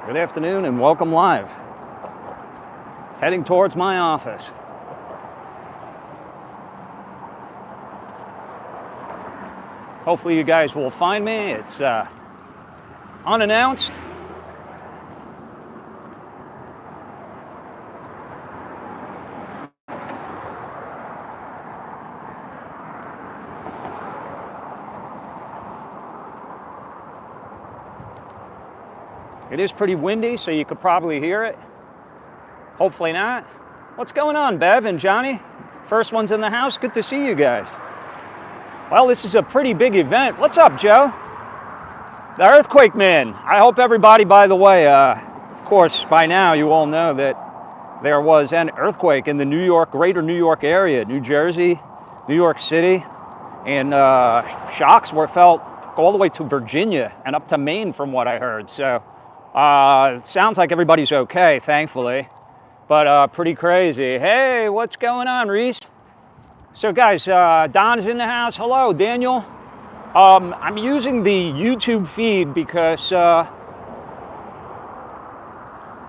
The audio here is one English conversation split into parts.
Good afternoon and welcome live. Heading towards my office. Hopefully you guys will find me. It's unannounced. It is pretty windy, so you could probably hear it. Hopefully not. What's going on, Bev and Johnny? First ones in the house. Good to see you guys. Well, this is a pretty big event. What's up, Joe? The Earthquake Man. I hope everybody, by the way, of course, by now you all know that there was an earthquake in the greater New York area, New Jersey, New York City, and shocks were felt all the way to Virginia and up to Maine from what I heard. So it sounds like everybody's okay, thankfully, but pretty crazy. Hey, what's going on, Reese? So guys, Don's in the house. Hello, Daniel. I'm using the YouTube feed because, well,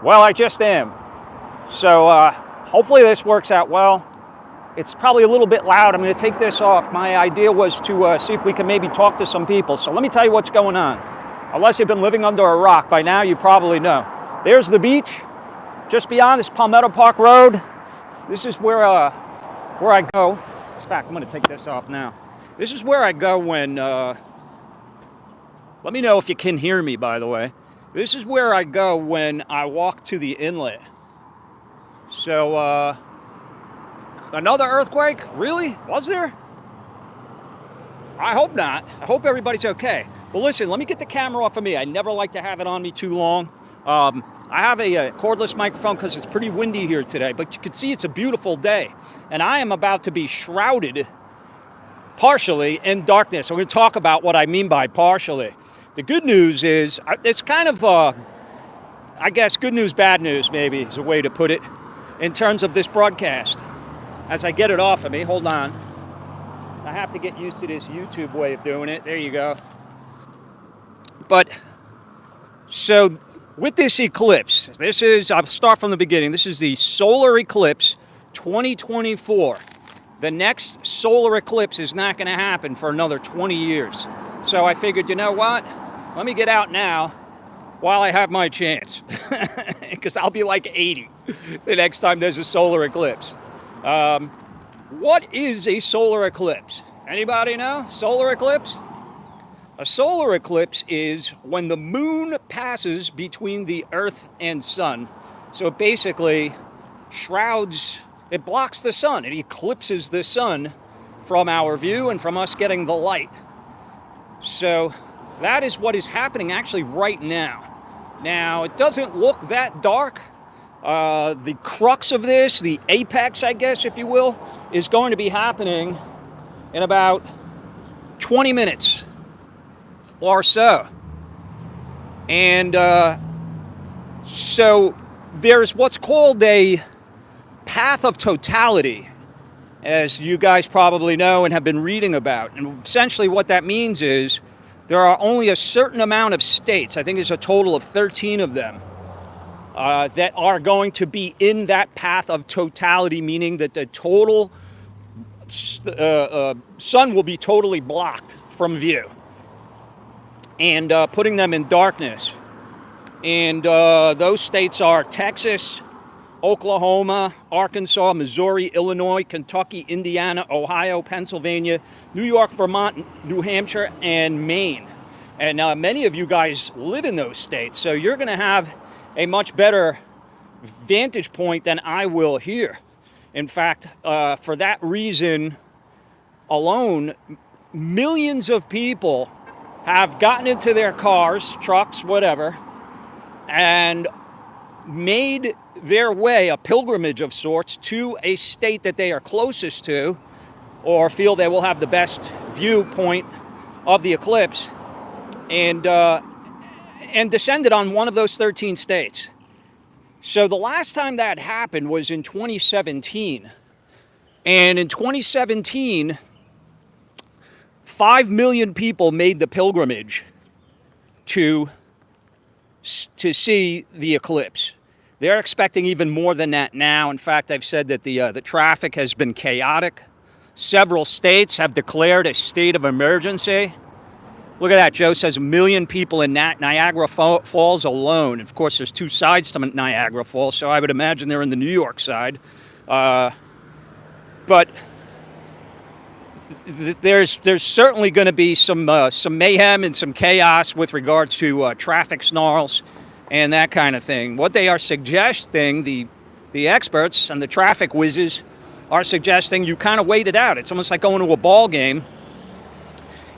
I just am. So hopefully this works out well. It's probably a little bit loud. I'm going to take this off. My idea was to see if we can maybe talk to some people. So let me tell you what's going on. Unless you've been living under a rock, by now you probably know. There's the beach. Just beyond this Palmetto Park Road. This is where I go. In fact, I'm going to take this off now. This is where I go when, let me know if you can hear me, by the way. This is where I go when I walk to the inlet. So, another earthquake? Really? Was there? I hope not. I hope everybody's okay. Well, listen, let me get the camera off of me. I never like to have it on me too long. I have a cordless microphone because it's pretty windy here today, but you can see it's a beautiful day. And I am about to be shrouded partially in darkness. So we're going to talk about what I mean by partially. The good news is, it's kind of, I guess, good news, bad news, maybe is a way to put it, in terms of this broadcast. As I get it off of me, hold on. I have to get used to this YouTube way of doing it. There you go. But, so, with this eclipse, I'll start from the beginning. This is the Solar Eclipse 2024. The next solar eclipse is not going to happen for another 20 years. So I figured, you know what? Let me get out now while I have my chance. Because I'll be like 80 the next time there's a solar eclipse. What is a solar eclipse? Anybody know? Solar eclipse? A solar eclipse is when the moon passes between the Earth and sun. So it basically shrouds, it blocks the sun. It eclipses the sun from our view and from us getting the light. So that is what is happening actually right now. Now, it doesn't look that dark. The crux of this, the apex, I guess, if you will, is going to be happening in about 20 minutes or so. And so there's what's called a path of totality, as you guys probably know and have been reading about. And essentially what that means is there are only a certain amount of states, I think there's a total of 13 of them, that are going to be in that path of totality, meaning that the total sun will be totally blocked from view and putting them in darkness. And those states are Texas, Oklahoma, Arkansas, Missouri, Illinois, Kentucky, Indiana, Ohio, Pennsylvania, New York, Vermont, New Hampshire, and Maine. And many of you guys live in those states, so you're going to have a much better vantage point than I will here. In fact, for that reason alone, millions of people have gotten into their cars, trucks, whatever, and made their way, a pilgrimage of sorts, to a state that they are closest to or feel they will have the best viewpoint of the eclipse, and descended on one of those 13 states. So the last time that happened was in 2017. And in 2017, 5 million people made the pilgrimage to to see the eclipse. They're expecting even more than that now. In fact, I've said that the traffic has been chaotic. Several states have declared a state of emergency. Look at that. Joe says 1 million people in Niagara Falls alone. Of course, there's two sides to Niagara Falls, so I would imagine they're in the New York side. But there's certainly going to be some mayhem and some chaos with regards to traffic snarls and that kind of thing. What they are suggesting, the experts and the traffic whizzes are suggesting you kind of wait it out. It's almost like going to a ball game.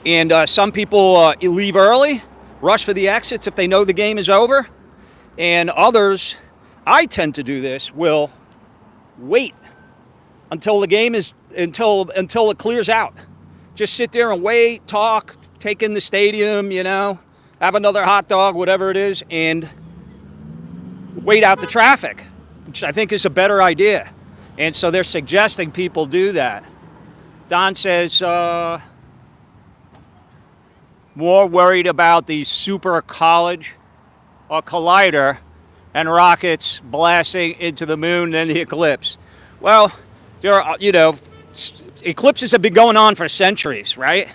And some people leave early, rush for the exits if they know the game is over. And others, I tend to do this, will wait until the game is, until it clears out. Just sit there and wait, talk, take in the stadium, you know, have another hot dog, whatever it is, and wait out the traffic, which I think is a better idea. And so they're suggesting people do that. Don says, more worried about the super college or collider and rockets blasting into the moon than the eclipse. Well, there are, you know, eclipses have been going on for centuries, right?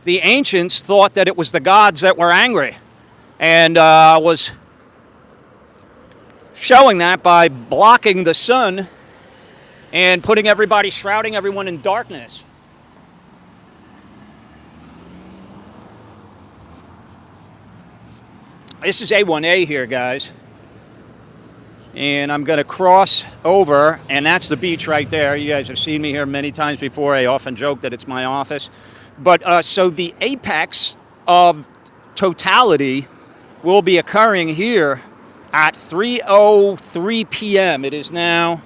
The ancients thought that it was the gods that were angry, and was showing that by blocking the sun and putting everybody, shrouding everyone in darkness. This is A1A here, guys. And I'm going to cross over, and that's the beach right there. You guys have seen me here many times before. I often joke that it's my office. But so the apex of totality will be occurring here at 3:03 p.m. It is now,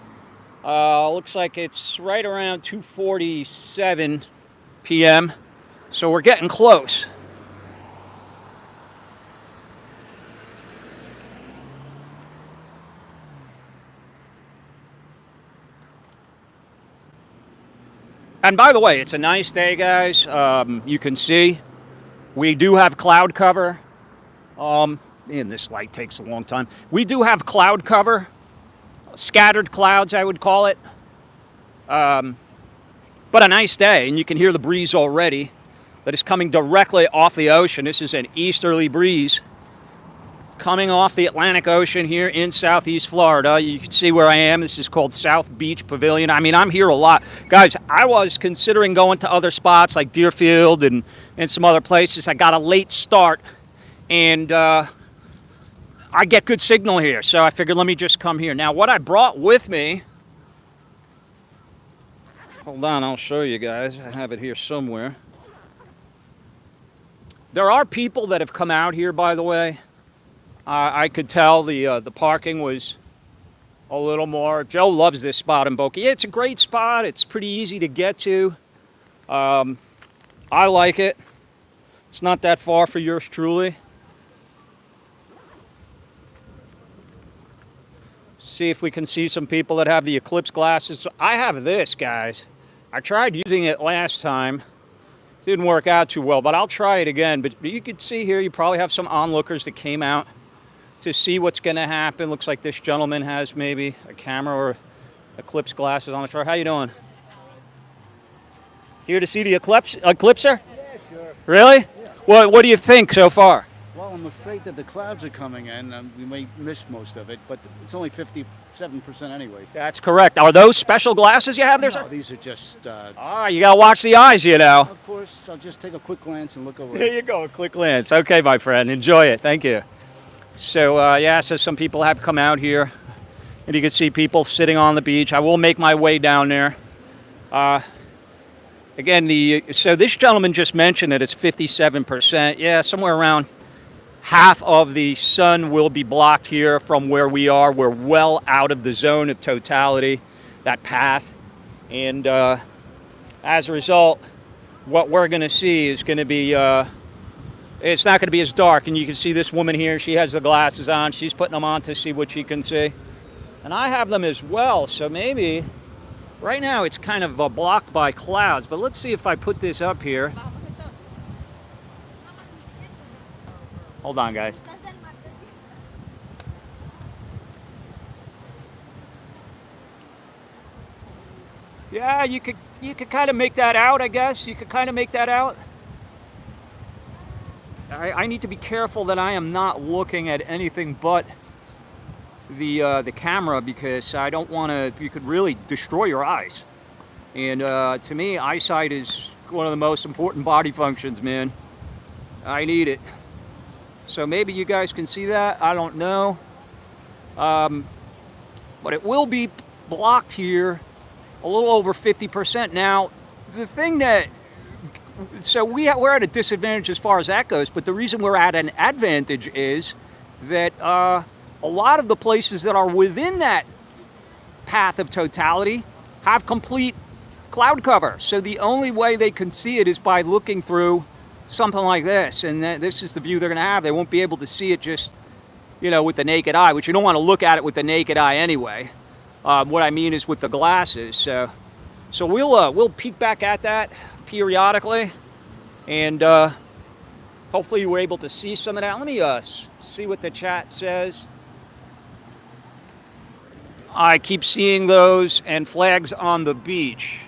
looks like it's right around 2:47 p.m. So we're getting close. And by the way, it's a nice day, guys. You can see we do have cloud cover. Man, this light takes a long time. We do have cloud cover, scattered clouds, I would call it. But a nice day, and you can hear the breeze already that is coming directly off the ocean. This is an easterly breeze coming off the Atlantic Ocean here in southeast Florida. You can see where I am. This is called South Beach Pavilion. I mean, I'm here a lot. Guys, I was considering going to other spots like Deerfield and some other places. I got a late start, and I get good signal here, so I figured let me just come here. Now, what I brought with me, hold on, I'll show you guys. I have it here somewhere. There are people that have come out here, by the way. I could tell the parking was a little more. Joe loves this spot in Boca. Yeah, it's a great spot. It's pretty easy to get to. I like it. It's not that far for yours truly. See if we can see some people that have the eclipse glasses. I have this, guys. I tried using it last time. Didn't work out too well, but I'll try it again. But you can see here, you probably have some onlookers that came out to see what's going to happen. Looks like this gentleman has maybe a camera or eclipse glasses on his truck. How you doing? Here to see the eclipser? Yeah, sure. Really? Yeah. What do you think so far? Well, I'm afraid that the clouds are coming in, and we may miss most of it, but it's only 57% anyway. That's correct. Are those special glasses you have there, sir? No, these are just... You got to watch the eyes, you know. Of course, I'll just take a quick glance and look over. There you go, a quick glance. Okay, my friend. Enjoy it. Thank you. So, so some people have come out here, and you can see people sitting on the beach. I will make my way down there. Again, so this gentleman just mentioned that it's 57%. Yeah, somewhere around half of the sun will be blocked here from where we are. We're well out of the zone of totality, that path. And as a result, what we're going to see is going to be... it's not going to be as dark, and you can see this woman here. She has the glasses on. She's putting them on to see what she can see. And I have them as well, so maybe right now it's kind of blocked by clouds. But let's see if I put this up here. Hold on, guys. Yeah, you could kind of make that out, I guess. You could kind of make that out. I need to be careful that I am not looking at anything but the camera, because I don't want to. You could really destroy your eyes. And to me, eyesight is one of the most important body functions, man. I need it. So maybe you guys can see that. I don't know. But it will be blocked here a little over 50%. Now, the thing that, so we're at a disadvantage as far as that goes, but the reason we're at an advantage is that a lot of the places that are within that path of totality have complete cloud cover. So the only way they can see it is by looking through something like this, and this is the view they're going to have. They won't be able to see it just, with the naked eye, which you don't want to look at it with the naked eye anyway. What I mean is with the glasses. So we'll peek back at that periodically, and hopefully you were able to see some of that. Let me see what the chat says. I keep seeing those and flags on the beach.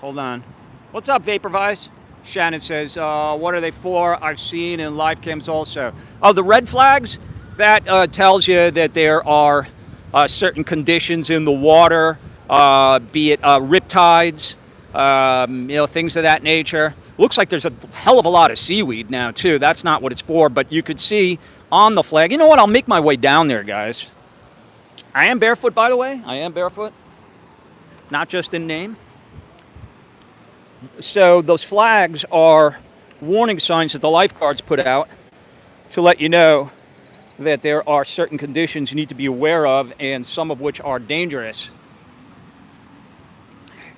Hold on. What's up, Vaporvise? Shannon says, what are they for? I've seen in live cams also. Oh, the red flags? That tells you that there are certain conditions in the water, be it riptides, things of that nature. Looks like there's a hell of a lot of seaweed now, too. That's not what it's for, but you could see on the flag. You know what? I'll make my way down there, guys. I am barefoot, by the way. I am barefoot. Not just in name. So those flags are warning signs that the lifeguards put out to let you know that there are certain conditions you need to be aware of, and some of which are dangerous.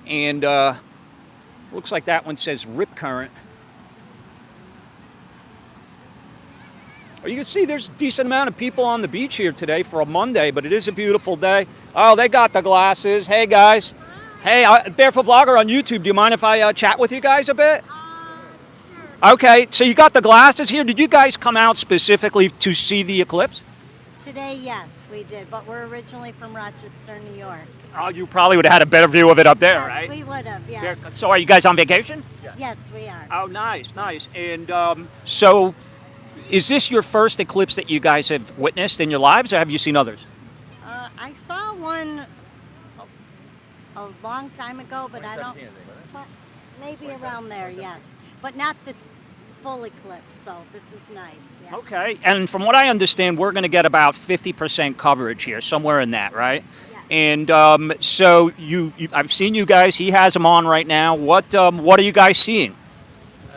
And looks like that one says rip current. You can see there's a decent amount of people on the beach here today for a Monday, but it is a beautiful day. Oh, they got the glasses. Hey, guys. Hey, Barefoot Vlogger on YouTube. Do you mind if I chat with you guys a bit? Sure. Okay, so you got the glasses here. Did you guys come out specifically to see the eclipse? Today, yes, we did, but we're originally from Rochester, New York. Oh, you probably would have had a better view of it up there, Yes, right? we would have, yes. So are you guys on vacation? Yes, we are. Oh, nice, nice. And so is this your first eclipse that you guys have witnessed in your lives, or have you seen others? I saw one a long time ago, but I don't, maybe around there, yes. But not the full eclipse, so this is nice, yeah. Okay, and from what I understand, we're going to get about 50% coverage here, somewhere in that, right? And so I've seen you guys. He has them on right now. What are you guys seeing?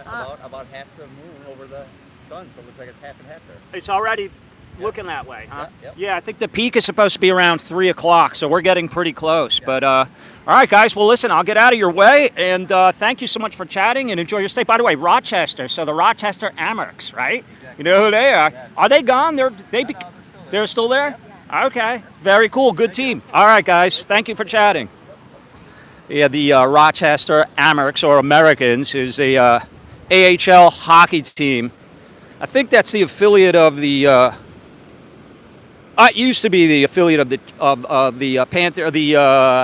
About half the moon over the sun, so it looks like it's half and half there. It's already looking that way, huh? Yep. Yeah, I think the peak is supposed to be around 3 o'clock, so we're getting pretty close. But all right, guys. Well, listen, I'll get out of your way, and thank you so much for chatting, and enjoy your stay. By the way, Rochester. So the Rochester Amerks, right? Exactly. You know who they are? Yes. Are they gone? They're still there. Okay, very cool. Good team. All right, guys. Thank you for chatting. Yeah, the Rochester Amerks, or Americans, is a AHL hockey team. I think that's the affiliate of the. It used to be the affiliate of the Panther, the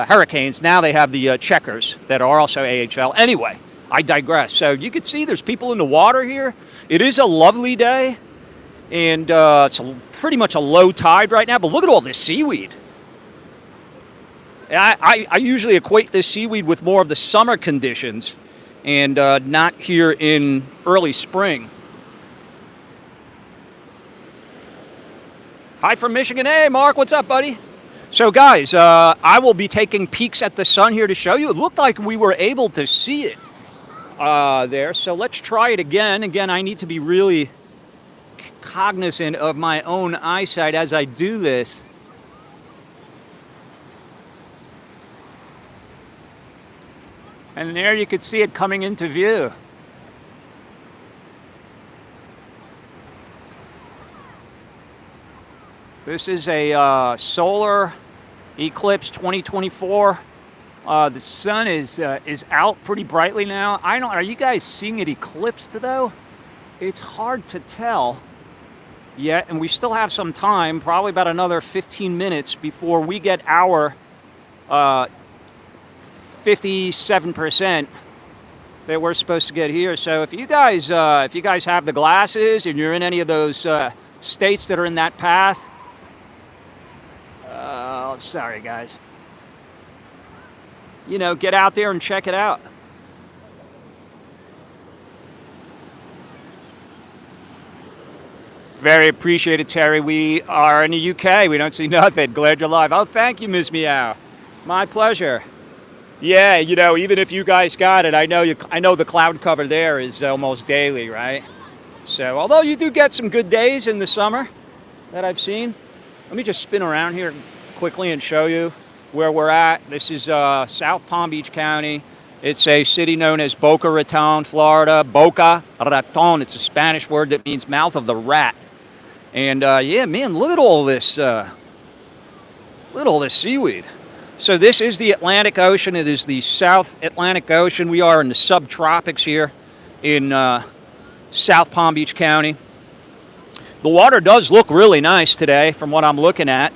Hurricanes. Now they have the Checkers that are also AHL. Anyway, I digress. So you can see there's people in the water here. It is a lovely day. And it's pretty much a low tide right now, but look at all this seaweed. I usually equate this seaweed with more of the summer conditions, and not here in early spring. Hi from Michigan. Hey, Mark, what's up, buddy? So, guys, I will be taking peeks at the sun here to show you. It looked like we were able to see it there, so let's try it again. Again, I need to be really cognizant of my own eyesight as I do this. And there you could see it coming into view. This is a Solar Eclipse 2024. The sun is out pretty brightly now. Are you guys seeing it eclipsed though? It's hard to tell yet, and we still have some time, probably about another 15 minutes before we get our 57% that we're supposed to get here. So if you guys have the glasses and you're in any of those states that are in that path, sorry guys, you know, get out there and check it out. Very appreciated, Terry. We are in the UK. We don't see nothing. Glad you're live. Oh, thank you, Ms. Meow. My pleasure. Yeah, you know, even if you guys got it, I know the cloud cover there is almost daily, right? So, although you do get some good days in the summer that I've seen. Let me just spin around here quickly and show you where we're at. This is South Palm Beach County. It's a city known as Boca Raton, Florida. Boca Raton. It's a Spanish word that means mouth of the rat. And yeah, man, look at all this, seaweed. So this is the Atlantic Ocean. It is the South Atlantic Ocean. We are in the subtropics here in South Palm Beach County. The water does look really nice today, from what I'm looking at.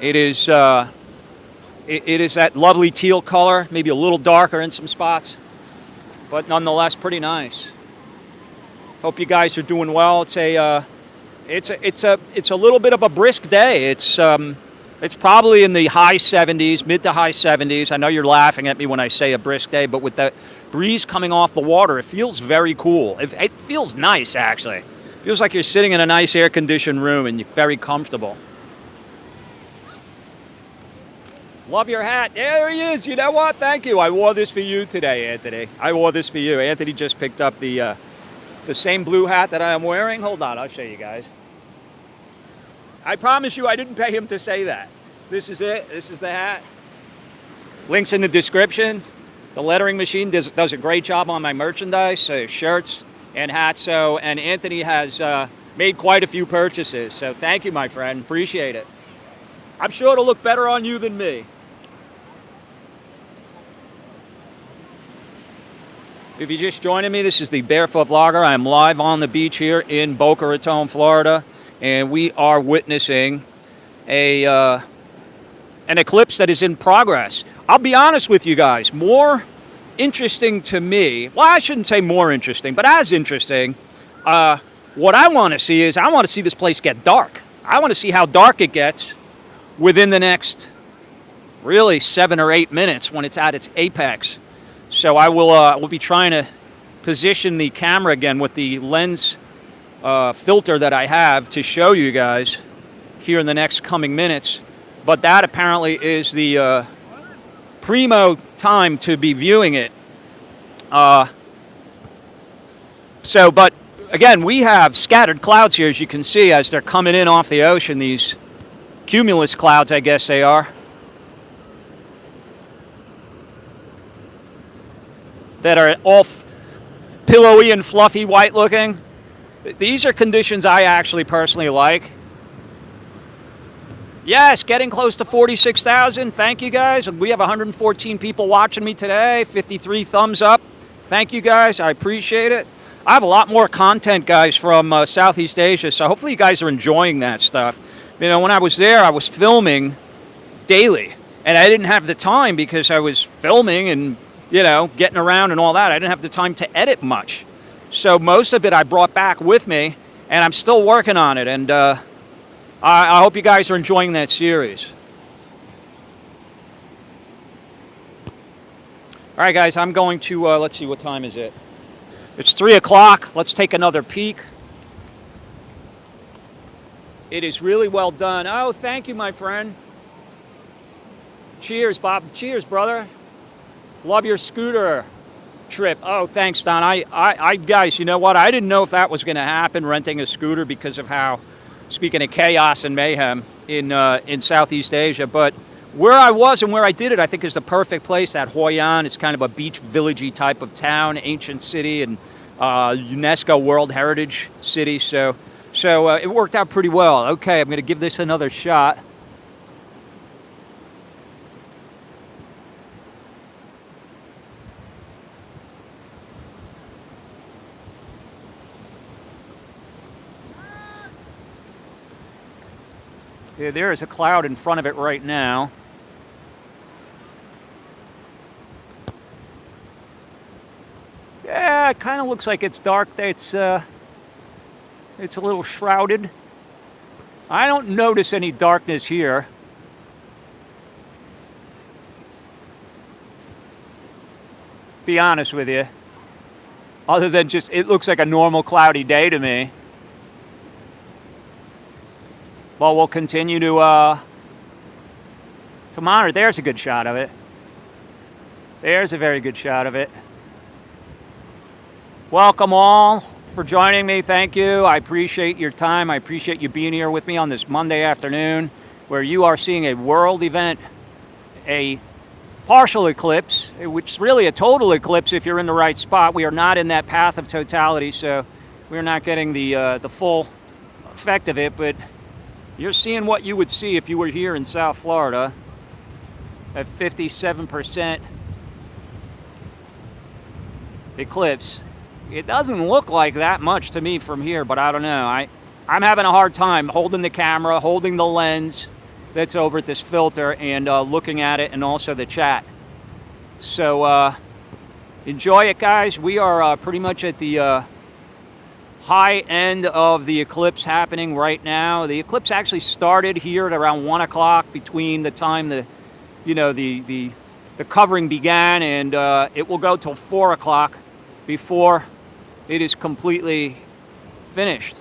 It is that lovely teal color, maybe a little darker in some spots, but nonetheless pretty nice. Hope you guys are doing well. It's a little bit of a brisk day. It's probably in the high 70s, mid to high 70s. I know you're laughing at me when I say a brisk day, but with the breeze coming off the water, it feels very cool. It feels nice, actually. It feels like you're sitting in a nice air-conditioned room and you're very comfortable. Love your hat. There he is. You know what? Thank you. I wore this for you today, Anthony. I wore this for you. Anthony just picked up the same blue hat that I am wearing. Hold on, I'll show you guys. I promise you I didn't pay him to say that. This is it. This is the hat. Links in the description. The lettering machine does a great job on my merchandise, shirts and hats. So, and Anthony has made quite a few purchases. So thank you, my friend. Appreciate it. I'm sure it'll look better on you than me. If you're just joining me, this is the Barefoot Vlogger. I'm live on the beach here in Boca Raton, Florida, and we are witnessing an eclipse that is in progress. I'll be honest with you guys, more interesting to me, well, I shouldn't say more interesting, but as interesting, what I want to see is I want to see this place get dark. I want to see how dark it gets within the next, really, 7 or 8 minutes when it's at its apex. So I will be trying to position the camera again with the lens filter that I have to show you guys here in the next coming minutes. But that apparently is the primo time to be viewing it. But again, we have scattered clouds here, as you can see, as they're coming in off the ocean. These cumulus clouds, I guess they are. That are all pillowy and fluffy, white looking. These are conditions I actually personally like. Yes, getting close to 46,000. Thank you guys. We have 114 people watching me today. 53 thumbs up. Thank you guys. I appreciate it. I have a lot more content, guys, from Southeast Asia, so hopefully you guys are enjoying that stuff. You know, when I was there, I was filming daily, and I didn't have the time because I was filming and, you know, getting around and all that. I didn't have the time to edit much. So most of it I brought back with me, and I'm still working on it. And I hope you guys are enjoying that series. All right, guys, I'm going to, let's see, what time is it? It's 3 o'clock. Let's take another peek. It is really well done. Oh, thank you, my friend. Cheers, Bob. Cheers, brother. Love your scooter trip. Oh, thanks, Don. I guys, you know what? I didn't know if that was going to happen, renting a scooter, because of how, speaking of chaos and mayhem in Southeast Asia. But where I was and where I did it, I think is the perfect place. That Hoi An is kind of a beach villagey type of town, ancient city, and UNESCO World Heritage City. So it worked out pretty well. Okay, I'm going to give this another shot. Yeah, there is a cloud in front of it right now. Yeah, it kind of looks like it's dark. It's a little shrouded. I don't notice any darkness here. Be honest with you. Other than just, it looks like a normal cloudy day to me. Well, we'll continue to monitor. There's a good shot of it. There's a very good shot of it. Welcome all for joining me. Thank you. I appreciate your time. I appreciate you being here with me on this Monday afternoon where you are seeing a world event, a partial eclipse, which is really a total eclipse if you're in the right spot. We are not in that path of totality, so we're not getting the full effect of it, but you're seeing what you would see if you were here in South Florida at 57% eclipse. It doesn't look like that much to me from here, but I don't know. I'm having a hard time holding the camera, holding the lens that's over at this filter, and looking at it, and also the chat. So enjoy it, guys. We are pretty much at the high end of the eclipse happening right now. The eclipse actually started here at around 1 o'clock between the time the covering began, and it will go till 4 o'clock before it is completely finished.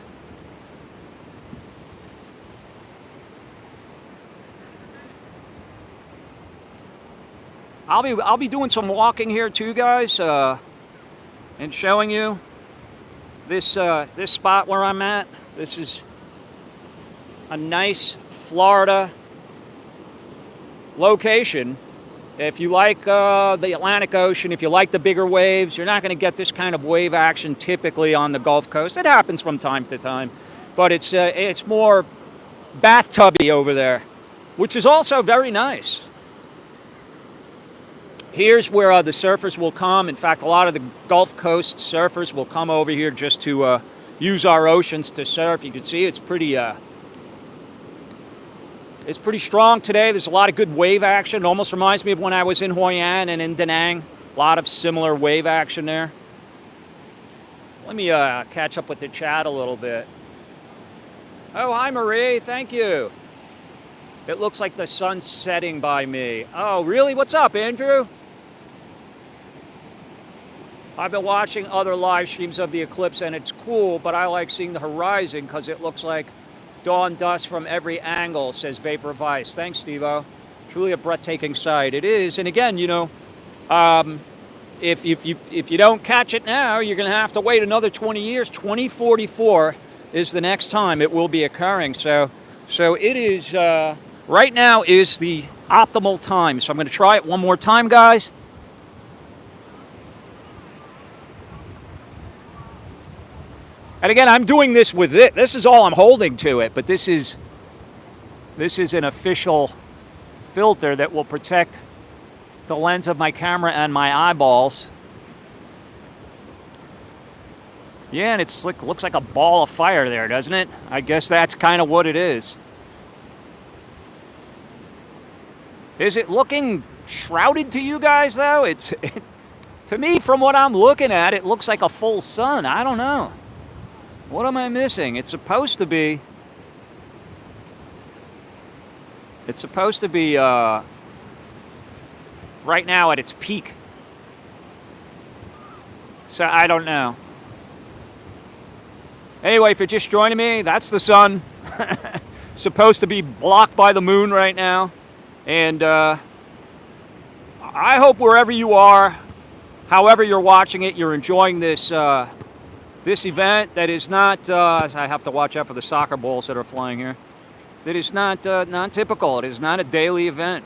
I'll be doing some walking here too, guys, and showing you this spot where I'm at. This is a nice Florida location. If you like the Atlantic Ocean, if you like the bigger waves, you're not going to get this kind of wave action typically on the Gulf Coast. It happens from time to time, but it's more bathtubby over there, which is also very nice. Here's where the surfers will come. In fact, a lot of the Gulf Coast surfers will come over here just to use our oceans to surf. You can see it's pretty strong today. There's a lot of good wave action. It almost reminds me of when I was in Hoi An and in Da Nang. A lot of similar wave action there. Let me catch up with the chat a little bit. Oh, hi, Marie. Thank you. It looks like the sun's setting by me. Oh, really? What's up, Andrew? I've been watching other live streams of the eclipse, and it's cool, but I like seeing the horizon because it looks like dawn dust from every angle, says Vapor Vice. Thanks, Steve-O. Truly a breathtaking sight. It is. And again, you know, if you don't catch it now, you're going to have to wait another 20 years. 2044 is the next time it will be occurring. So it is, right now is the optimal time. So I'm going to try it one more time, guys. And again, I'm doing this with it. This is all I'm holding to it, but this is an official filter that will protect the lens of my camera and my eyeballs. Yeah, and it's looks like a ball of fire there, doesn't it? I guess that's kind of what it is. Is it looking shrouded to you guys, though? To me, from what I'm looking at, it looks like a full sun. I don't know. What am I missing? It's supposed to be right now at its peak. So I don't know. Anyway, if you're just joining me, that's the sun. Supposed to be blocked by the moon right now. And I hope wherever you are, however you're watching it, you're enjoying this this event that is not, I have to watch out for the soccer balls that are flying here, that is not typical. It is not a daily event.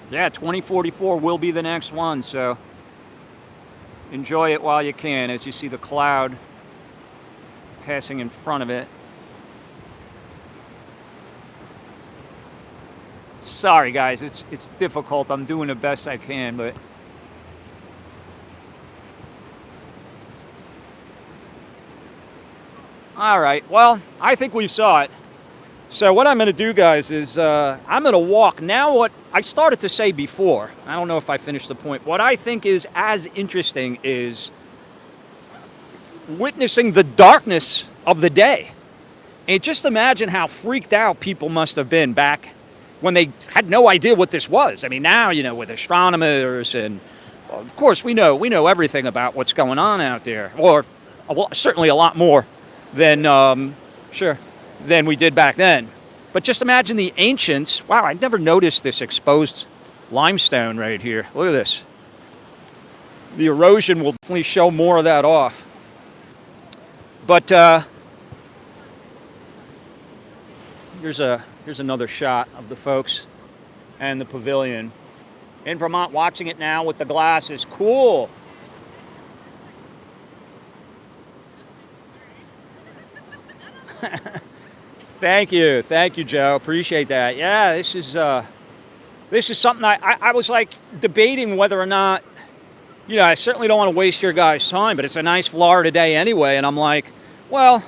Yeah, 2044 will be the next one, so enjoy it while you can as you see the cloud passing in front of it. Sorry, guys, it's difficult. I'm doing the best I can, but all right, well, I think we saw it. So what I'm going to do, guys, is I'm going to walk. Now what I started to say before, I don't know if I finished the point. What I think is as interesting is witnessing the darkness of the day. And just imagine how freaked out people must have been back when they had no idea what this was. I mean, now, you know, with astronomers and, well, of course, we know everything about what's going on out there. Or certainly a lot more than, than we did back then. But just imagine the ancients. Wow, I never noticed this exposed limestone right here. Look at this. The erosion will definitely show more of that off. But here's another shot of the folks and the pavilion in Vermont. Watching it now with the glasses. Cool. Thank you, Joe. Appreciate that. Yeah, this is something I was like debating whether or not, you know, I certainly don't want to waste your guys' time, but it's a nice Florida day anyway, and I'm like, well,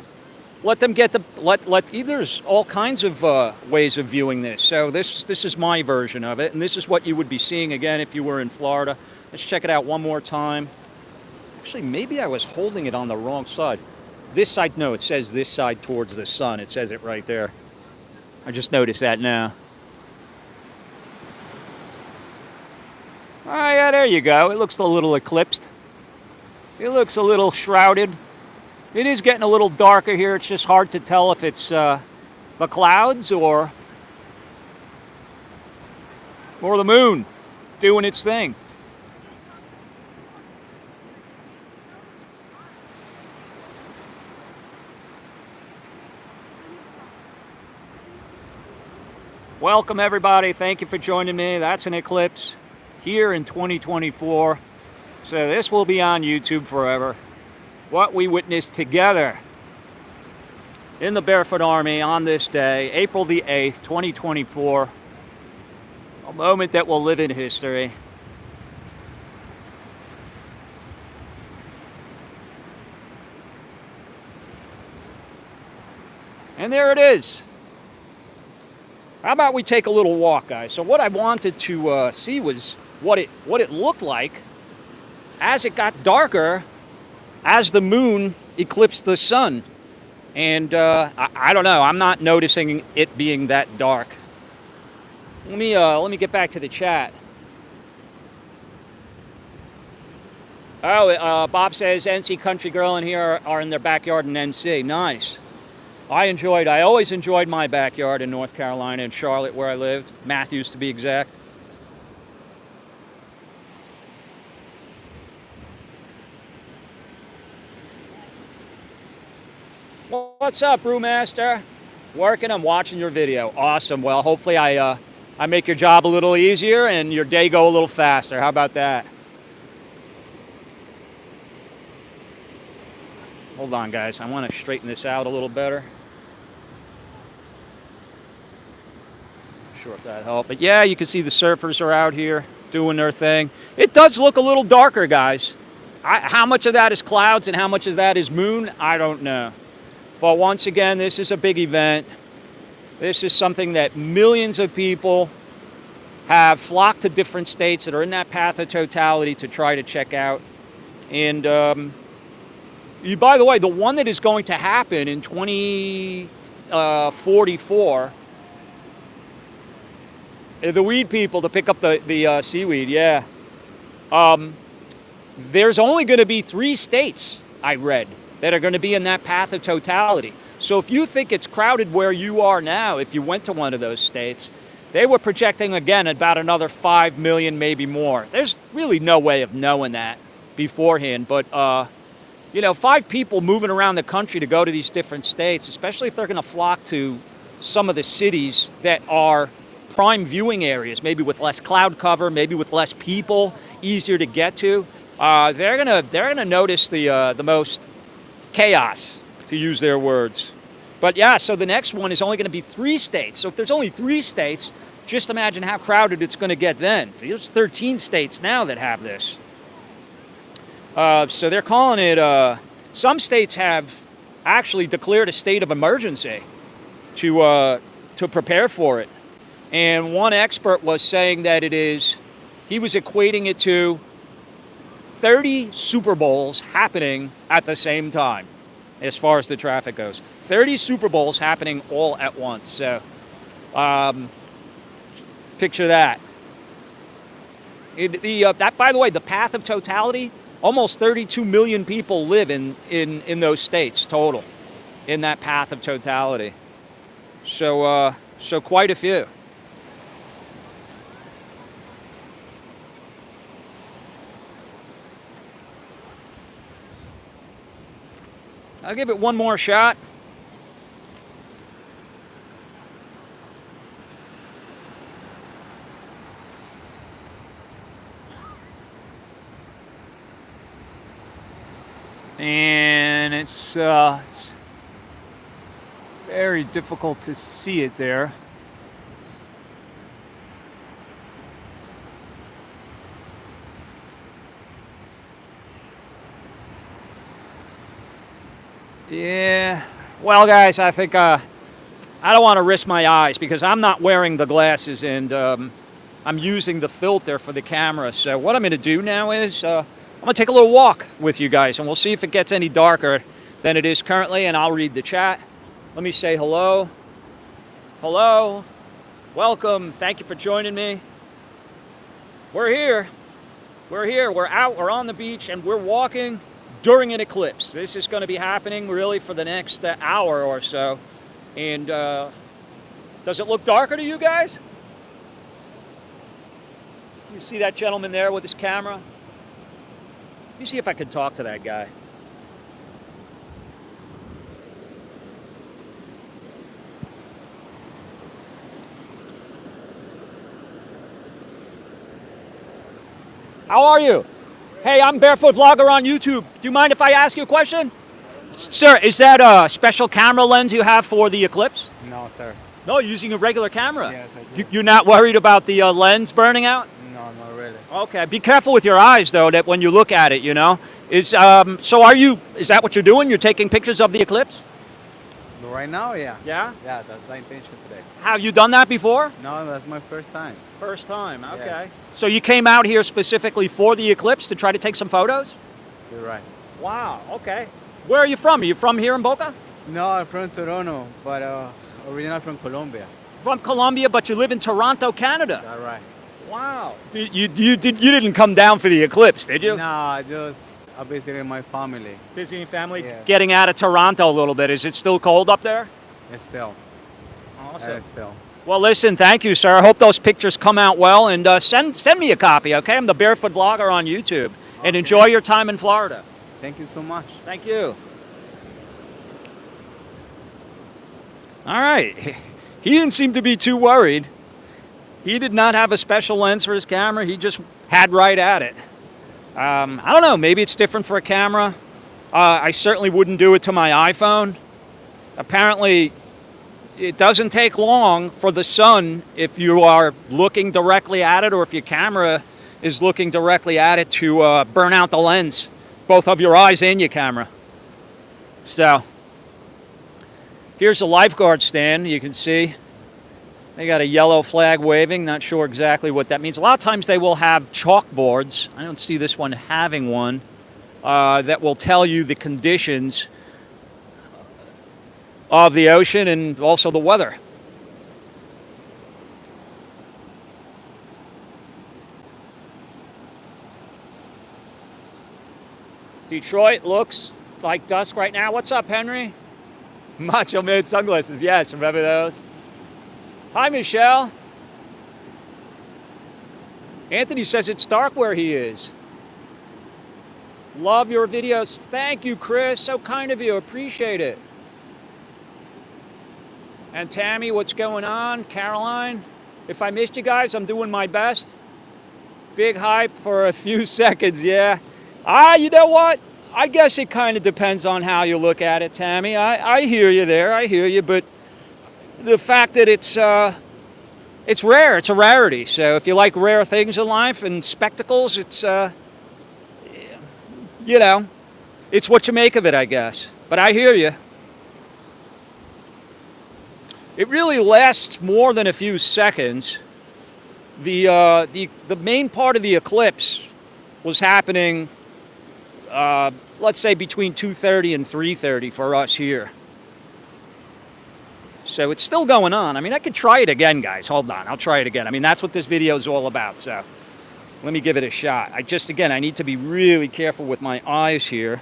let them get there's all kinds of ways of viewing this. So this is my version of it, and this is what you would be seeing again if you were in Florida. Let's check it out one more time. Actually, maybe I was holding it on the wrong side. This side, no, it says this side towards the sun. It says it right there. I just noticed that now. Oh, yeah, there you go. It looks a little eclipsed. It looks a little shrouded. It is getting a little darker here. It's just hard to tell if it's the clouds or the moon doing its thing. Welcome, everybody. Thank you for joining me. That's an eclipse here in 2024. So this will be on YouTube forever. What we witnessed together in the Barefoot Army on this day, April the 8th, 2024. A moment that will live in history. And there it is. How about we take a little walk, guys? So what I wanted to see was what it looked like as it got darker, as the moon eclipsed the sun. And I don't know. I'm not noticing it being that dark. Let me get back to the chat. Oh, Bob says NC Country Girl in here are in their backyard in NC. Nice. I always enjoyed my backyard in North Carolina, in Charlotte, where I lived. Matthews, to be exact. What's up, Brewmaster? Working, I'm watching your video. Awesome. Well, hopefully I make your job a little easier and your day go a little faster. How about that? Hold on, guys. I want to straighten this out a little better. Sure if that helped. But yeah, you can see the surfers are out here doing their thing. It does look a little darker, guys. How much of that is clouds and how much of that is moon, I don't know. But once again, this is a big event. This is something that millions of people have flocked to different states that are in that path of totality to try to check out. And by the way, the one that is going to happen in 2044, the weed people to pick up the seaweed, yeah. There's only going to be 3 states, I read, that are going to be in that path of totality. So if you think it's crowded where you are now, if you went to one of those states, they were projecting, again, about another 5 million, maybe more. There's really no way of knowing that beforehand. But, 5 people moving around the country to go to these different states, especially if they're going to flock to some of the cities that are prime viewing areas, maybe with less cloud cover, maybe with less people, easier to get to. They're gonna notice the most chaos, to use their words. But yeah, so the next one is only going to be 3 states. So if there's only 3 states, just imagine how crowded it's going to get then. There's 13 states now that have this. So they're calling it. Some states have actually declared a state of emergency to to prepare for it. And one expert was saying that he was equating it to 30 Super Bowls happening at the same time, as far as the traffic goes. 30 Super Bowls happening all at once. So, picture that. That, by the way, the path of totality, almost 32 million people live in those states total, in that path of totality. So quite a few. I'll give it one more shot. And it's very difficult to see it there. Yeah, well guys, I think I don't want to risk my eyes because I'm not wearing the glasses and I'm using the filter for the camera. So what I'm going to do now is I'm going to take a little walk with you guys and we'll see if it gets any darker than it is currently, and I'll read the chat. Let me say hello. Hello. Welcome. Thank you for joining me. We're here. We're here. We're out. We're on the beach and we're walking during an eclipse. This is going to be happening really for the next hour or so. And does it look darker to you guys? You see that gentleman there with his camera? Let me see if I can talk to that guy. How are you? Hey, I'm Barefoot Vlogger on YouTube. Do you mind if I ask you a question? Sir, is that a special camera lens you have for the eclipse? No, sir. No, you're using a regular camera. Yes, I do. You're not worried about the lens burning out? No, not really. Okay, be careful with your eyes though, that when you look at it, you know. Is that what you're doing? You're taking pictures of the eclipse? But right now, yeah. Yeah? Yeah, that's the intention today. Have you done that before? No, that's my first time. First time, okay. Yeah. So you came out here specifically for the eclipse to try to take some photos? You're right. Wow, okay. Where are you from? Are you from here in Boca? No, I'm from Toronto, but originally from Colombia. From Colombia, but you live in Toronto, Canada. All right. Wow. You didn't come down for the eclipse, did you? No, I visited my family. Visiting family? Yeah. Getting out of Toronto a little bit. Is it still cold up there? It's still. Awesome. Still. Well, listen, thank you, sir. I hope those pictures come out well, and send me a copy, okay? I'm the Barefoot Vlogger on YouTube. And enjoy your time in Florida. Thank you so much. Thank you. All right. He didn't seem to be too worried. He did not have a special lens for his camera. He just had right at it. I don't know. Maybe it's different for a camera. I certainly wouldn't do it to my iPhone. Apparently, it doesn't take long for the sun, if you are looking directly at it or if your camera is looking directly at it, to burn out the lens, both of your eyes and your camera. So, here's a lifeguard stand. You can see they got a yellow flag waving. Not sure exactly what that means. A lot of times they will have chalkboards. I don't see this one having one. That will tell you the conditions of the ocean and also the weather. Detroit looks like dusk right now. What's up, Henry? Macho Man sunglasses, yes, remember those? Hi, Michelle. Anthony says it's dark where he is. Love your videos. Thank you, Chris. So kind of you. Appreciate it. And Tammy, what's going on? Caroline, if I missed you guys, I'm doing my best. Big hype for a few seconds, yeah. You know what? I guess it kind of depends on how you look at it, Tammy. I hear you there. I hear you, but the fact that it's rare. It's a rarity. So if you like rare things in life and spectacles, it's you know, it's what you make of it, I guess. But I hear you. it really lasts more than a few seconds. The main part of the eclipse was happening, let's say between 2:30 and 3:30 for us here. So it's still going on. I mean, I could try it again, guys. Hold on, I'll try it again. I mean, that's what this video is all about. So let me give it a shot. I need to be really careful with my eyes here.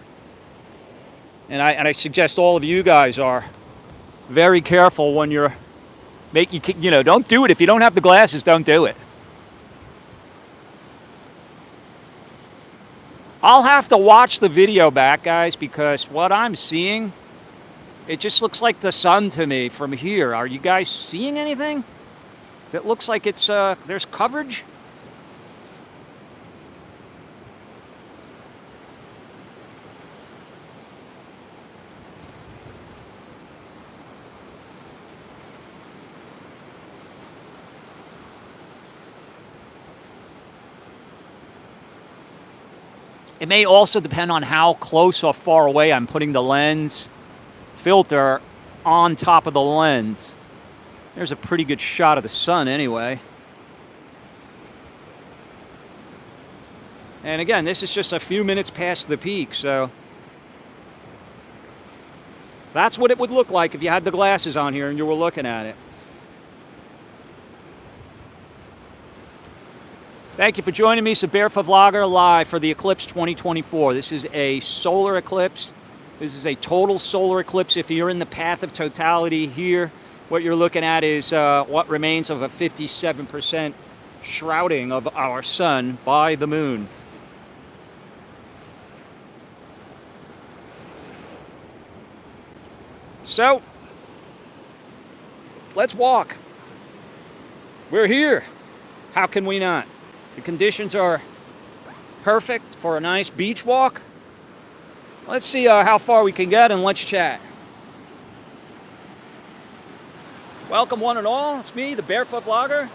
And I suggest all of you guys are very careful when you're don't do it. If you don't have the glasses, don't do it. I'll have to watch the video back, guys, because what I'm seeing, it just looks like the sun to me from here. Are you guys seeing anything? It looks like it's there's coverage. It may also depend on how close or far away I'm putting the lens filter on top of the lens. There's a pretty good shot of the sun anyway. And again, this is just a few minutes past the peak, so that's what it would look like if you had the glasses on here and you were looking at it. Thank you for joining me. It's the Barefoot Vlogger live for the Eclipse 2024. This is a solar eclipse. This is a total solar eclipse. If you're in the path of totality here, what you're looking at is what remains of a 57% shrouding of our sun by the moon. So, let's walk. We're here. How can we not? The conditions are perfect for a nice beach walk. Let's see how far we can get and let's chat. Welcome one and all. It's me, the Barefoot Vlogger.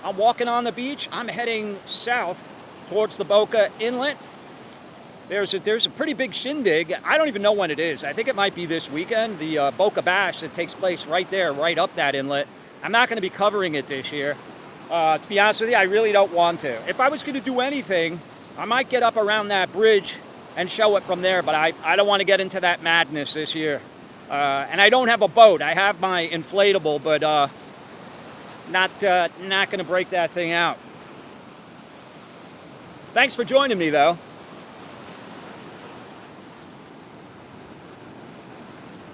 I'm walking on the beach. I'm heading south towards the Boca Inlet. There's a pretty big shindig. I don't even know when it is. I think it might be this weekend. The Boca Bash that takes place right there, right up that inlet. I'm not going to be covering it this year. To be honest with you, I really don't want to. If I was going to do anything, I might get up around that bridge and show it from there, but I don't want to get into that madness this year. And I don't have a boat. I have my inflatable, but not going to break that thing out. Thanks for joining me, though.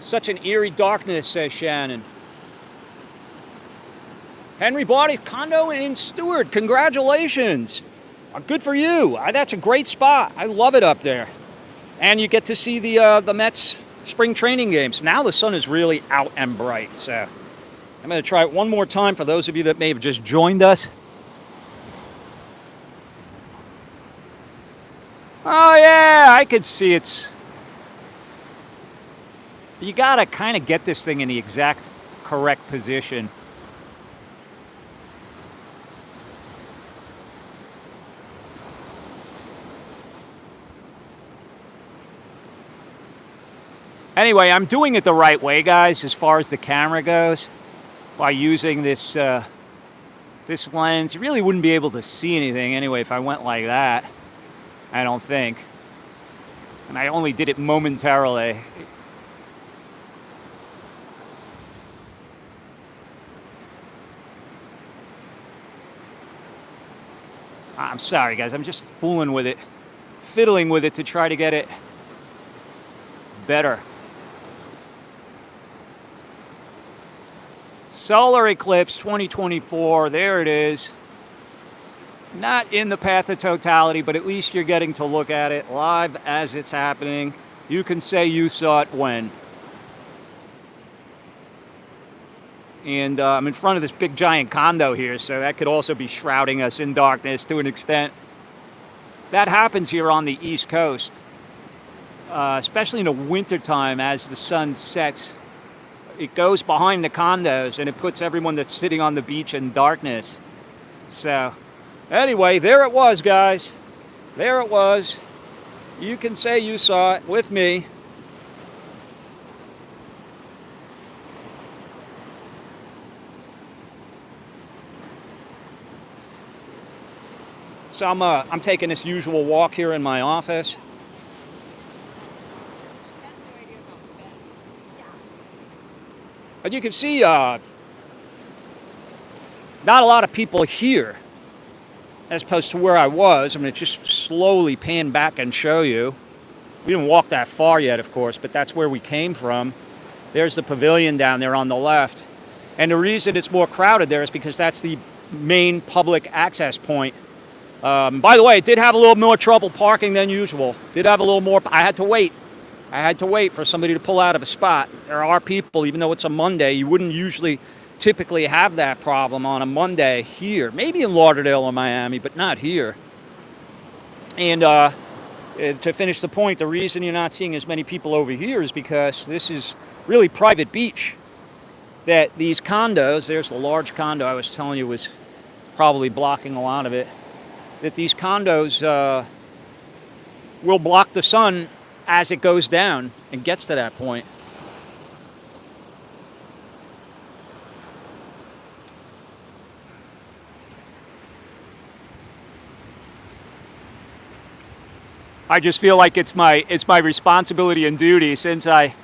Such an eerie darkness, says Shannon. Henry bought a condo in Stewart. Congratulations. Good for you. That's a great spot. I love it up there. And you get to see the Mets spring training games. Now the sun is really out and bright. So I'm going to try it one more time for those of you that may have just joined us. Oh, yeah, I could see it's... You got to kind of get this thing in the exact correct position. Anyway, I'm doing it the right way, guys, as far as the camera goes. By using this this lens, you really wouldn't be able to see anything anyway if I went like that. I don't think. And I only did it momentarily. I'm sorry, guys. I'm just fooling with it, fiddling with it to try to get it better. Solar Eclipse 2024, there it is. Not in the path of totality, but at least you're getting to look at it live as it's happening. You can say you saw it when. And I'm in front of this big giant condo here, so that could also be shrouding us in darkness to an extent. That happens here on the East Coast, especially in the wintertime as the sun sets. It goes behind the condos and it puts everyone that's sitting on the beach in darkness. So, anyway, there it was, guys. There it was. You can say you saw it with me. So I'm taking this usual walk here in my office. But you can see not a lot of people here as opposed to where I was. I'm going to just slowly pan back and show you. We didn't walk that far yet, of course, but that's where we came from. There's the pavilion down there on the left. And the reason it's more crowded there is because that's the main public access point. By the way, it did have a little more trouble parking than usual. Did have a little more. I had to wait. I had to wait for somebody to pull out of a spot. There are people, even though it's a Monday, you wouldn't usually typically have that problem on a Monday here. Maybe in Lauderdale or Miami, but not here. And to finish the point, the reason you're not seeing as many people over here is because this is really private beach. That these condos, there's the large condo I was telling you was probably blocking a lot of it, that these condos will block the sun as it goes down and gets to that point. I just feel like it's my responsibility and duty since I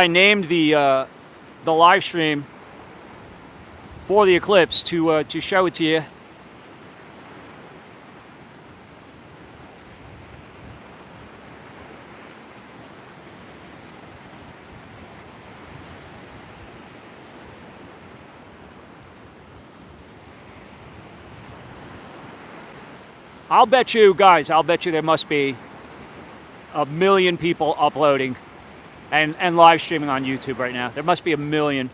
named the live stream for the eclipse to show it to you. I'll bet you guys, there must be 1 million people uploading and live streaming on YouTube right now. There must be 1 million.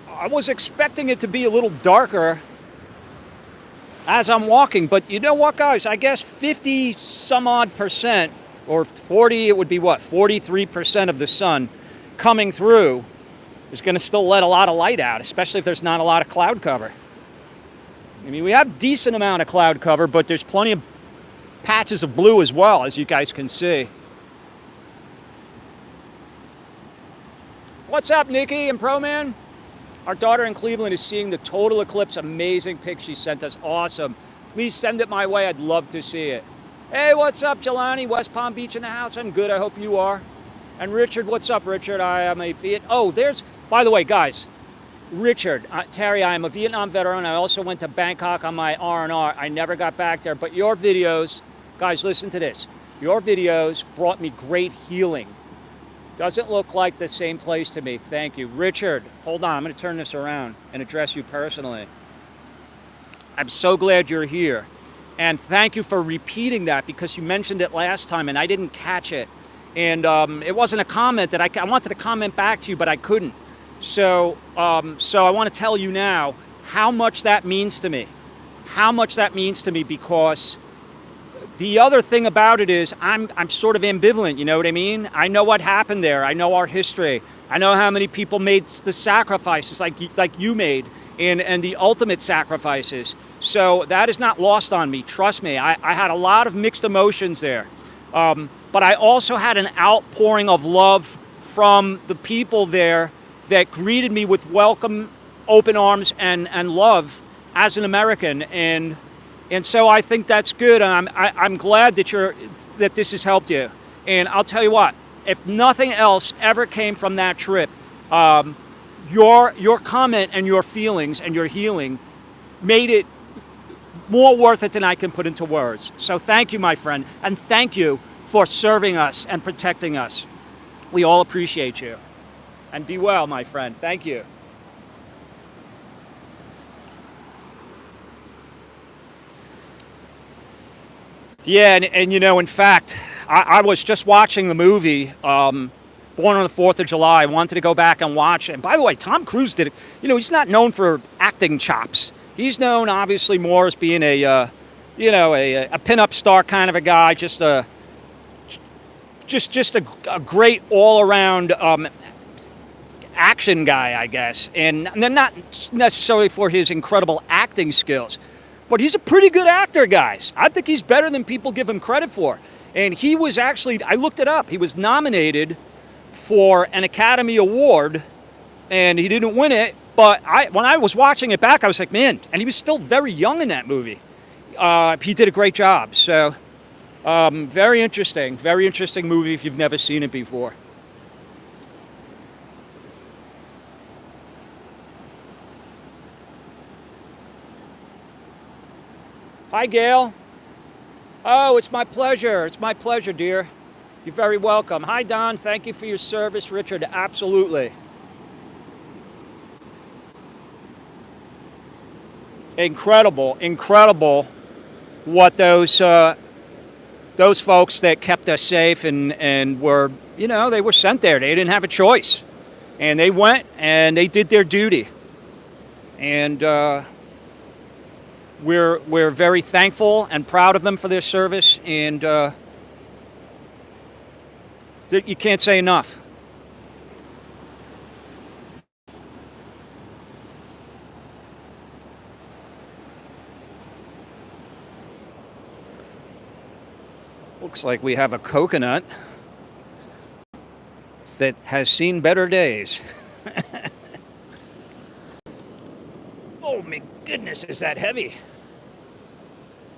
I was expecting it to be a little darker as I'm walking, but you know what, guys? I guess 50 some odd percent, or 40, it would be what, 43% of the sun coming through is going to still let a lot of light out, especially if there's not a lot of cloud cover. I mean, we have a decent amount of cloud cover, but there's plenty of patches of blue as well, as you guys can see. What's up, Nikki and Pro Man? Our daughter in Cleveland is seeing the total eclipse. Amazing pic she sent us. Awesome. Please send it my way. I'd love to see it. Hey, what's up, Jelani? West Palm Beach in the house. I'm good. I hope you are. And Richard, what's up, Richard? I am a by the way, guys, Richard, Terry, I am a Vietnam veteran. I also went to Bangkok on my R&R. I never got back there, but your videos, guys, listen to this. Your videos brought me great healing. Doesn't look like the same place to me. Thank you. Richard, hold on. I'm going to turn this around and address you personally. I'm so glad you're here. And thank you for repeating that because you mentioned it last time and I didn't catch it. And it wasn't a comment that I wanted to comment back to you, but I couldn't. So I want to tell you now how much that means to me. How much that means to me because the other thing about it is I'm sort of ambivalent, you know what I mean? I know what happened there. I know our history. I know how many people made the sacrifices like you made and the ultimate sacrifices. So that is not lost on me. Trust me. I had a lot of mixed emotions there. But I also had an outpouring of love from the people there that greeted me with welcome, open arms, and love as an American. And so I think that's good. I'm glad that this has helped you. And I'll tell you what, if nothing else ever came from that trip, your comment and your feelings and your healing made it more worth it than I can put into words. So thank you, my friend, and thank you for serving us and protecting us. We all appreciate you. And be well, my friend. Thank you. Yeah, and you know, in fact, I was just watching the movie Born on the 4th of July. I wanted to go back and watch it. And by the way, Tom Cruise did it. You know, he's not known for acting chops. He's known, obviously, more as being a pinup star kind of a guy, just a great all-around action guy, I guess. And they're not necessarily for his incredible acting skills. But he's a pretty good actor, guys. I think he's better than people give him credit for. And he was actually, I looked it up, he was nominated for an Academy Award, and he didn't win it. But when I was watching it back, I was like, man, and he was still very young in that movie. He did a great job. So, very interesting movie if you've never seen it before. Hi, Gail. Oh, it's my pleasure. It's my pleasure, dear. You're very welcome. Hi, Don. Thank you for your service, Richard. Absolutely. Incredible what those folks that kept us safe and were, they were sent there. They didn't have a choice. And they went and they did their duty. And we're very thankful and proud of them for their service, and you can't say enough. Looks like we have a coconut that has seen better days. Oh my goodness, is that heavy?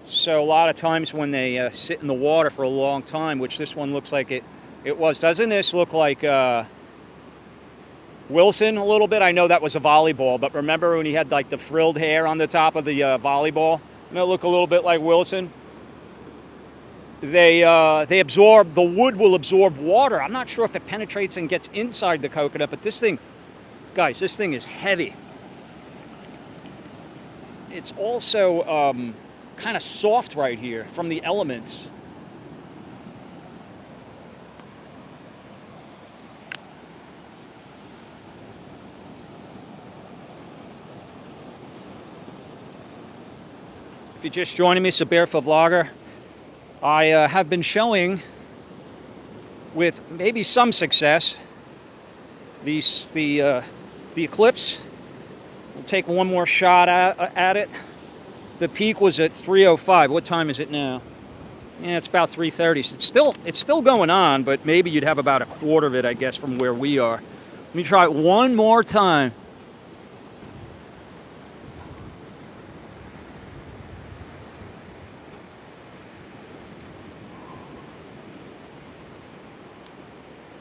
So a lot of times when they sit in the water for a long time, which this one looks like it was. Doesn't this look like Wilson a little bit? I know that was a volleyball, but remember when he had like the frilled hair on the top of the volleyball? Doesn't it look a little bit like Wilson? They absorb, the wood will absorb water. I'm not sure if it penetrates and gets inside the coconut, but this thing, guys, this thing is heavy. It's also kind of soft right here from the elements. If you're just joining me, it's a Barefoot Vlogger. I have been showing, with maybe some success, the eclipse. We'll take one more shot at it. The peak was at 3:05. What time is it now? Yeah, it's about 3:30. So it's still going on, but maybe you'd have about a quarter of it, I guess, from where we are. Let me try it one more time.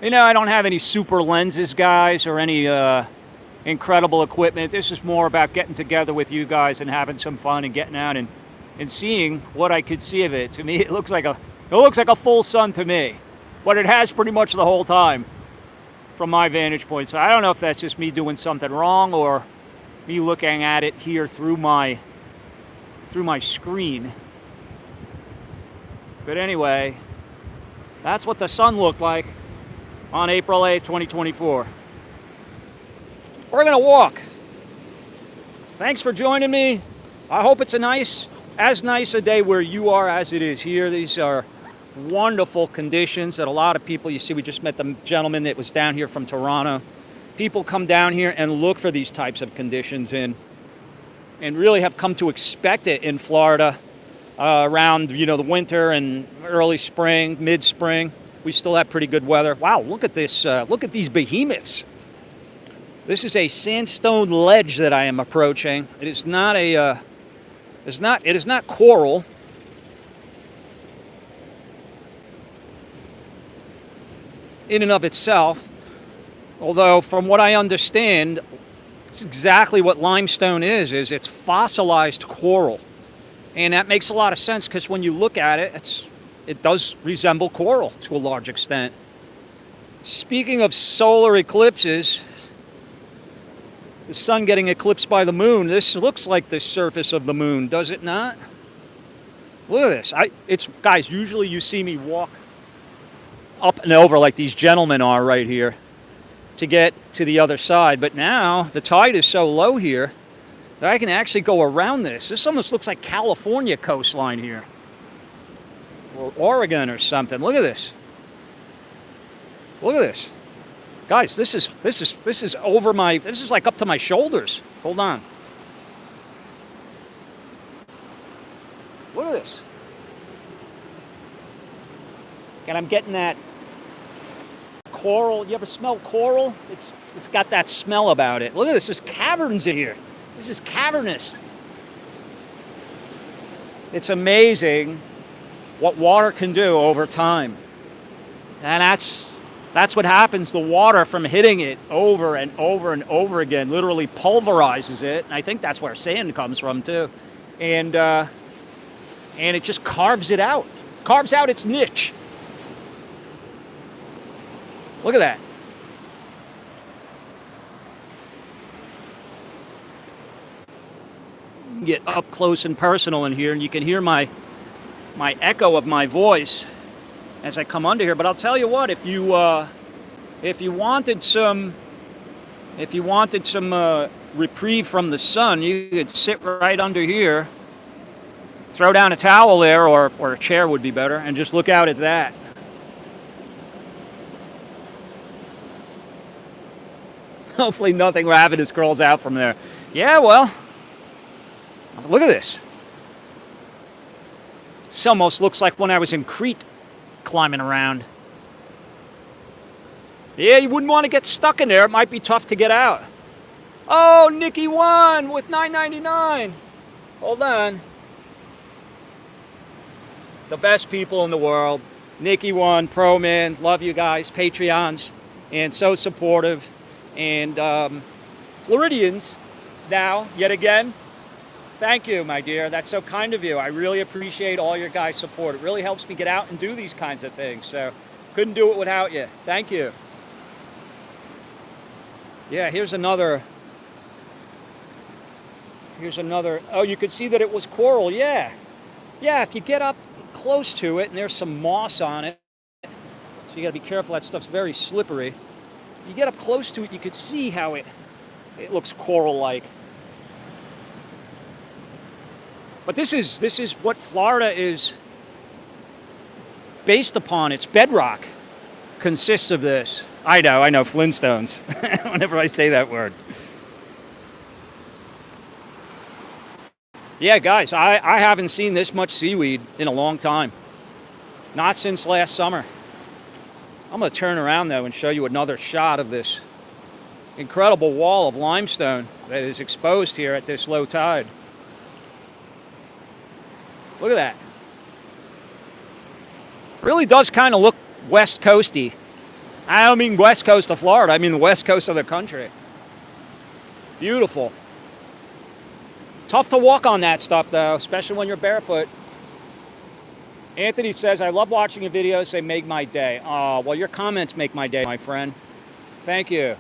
I don't have any super lenses, guys, or any incredible equipment. This is more about getting together with you guys and having some fun and getting out and seeing what I could see of it. To me, it looks like a full sun to me, but it has pretty much the whole time from my vantage point. So I don't know if that's just me doing something wrong or me looking at it here through my screen. But anyway, that's what the sun looked like on April 8th, 2024. We're going to walk. Thanks for joining me. I hope it's as nice a day where you are as it is here. These are wonderful conditions that a lot of people, you see, we just met the gentleman that was down here from Toronto. People come down here and look for these types of conditions and really have come to expect it in Florida around, the winter and early spring, mid-spring. We still have pretty good weather. Wow, look at this. Look at these behemoths. This is a sandstone ledge that I am approaching. It is not coral. In and of itself, although from what I understand, it's exactly what limestone is it's fossilized coral. And that makes a lot of sense because when you look at it, it does resemble coral to a large extent. Speaking of solar eclipses, the sun getting eclipsed by the moon, this looks like the surface of the moon, does it not? Look at this. Guys, usually you see me walk up and over like these gentlemen are right here to get to the other side. But now the tide is so low here that I can actually go around this. This almost looks like California coastline here. Or Oregon or something. Look at this. Look at this. Guys, this is over this is like up to my shoulders. Hold on. at this. And I'm getting that coral. You ever smell coral? It's got that smell about it. Look at this. There's caverns in here. This is cavernous. It's amazing what water can do over time. And that's what happens. The water from hitting it over and over and over again literally pulverizes it. And I think that's where sand comes from too. And it just carves it out. Carves out its niche. Look at that. You can get up close and personal in here, and you can hear my echo of my voice as I come under here. But I'll tell you what, if you wanted some reprieve from the sun, you could sit right under here, throw down a towel there, or a chair would be better, and just look out at that. Hopefully nothing ravenous crawls out from there. Yeah, well, look at this. This almost looks like when I was in Crete climbing around. Yeah, you wouldn't want to get stuck in there. It might be tough to get out. Oh, Nikki won with $9.99. Hold on. The best people in the world. Nikki won, Pro Man, love you guys, Patreons, and so supportive. And Floridians, now, yet again, thank you, my dear. That's so kind of you. I really appreciate all your guys' support. It really helps me get out and do these kinds of things. So, couldn't do it without you. Thank you. Yeah, here's another. Oh, you could see that it was coral. Yeah. Yeah, if you get up close to it, and there's some moss on it, so you got to be careful. That stuff's very slippery. You get up close to it, you could see how it looks coral-like. But this is what Florida is based upon. Its bedrock consists of this. I know, Flintstones. Whenever I say that word. Yeah, guys, I haven't seen this much seaweed in a long time. Not since last summer. I'm going to turn around, though, and show you another shot of this incredible wall of limestone that is exposed here at this low tide. Look at that. Really does kind of look West Coasty. I don't mean West Coast of Florida. I mean the West Coast of the country. Beautiful. Tough to walk on that stuff, though, especially when you're barefoot. Anthony says, I love watching your videos. They make my day. Oh, well, your comments make my day, my friend. Thank you.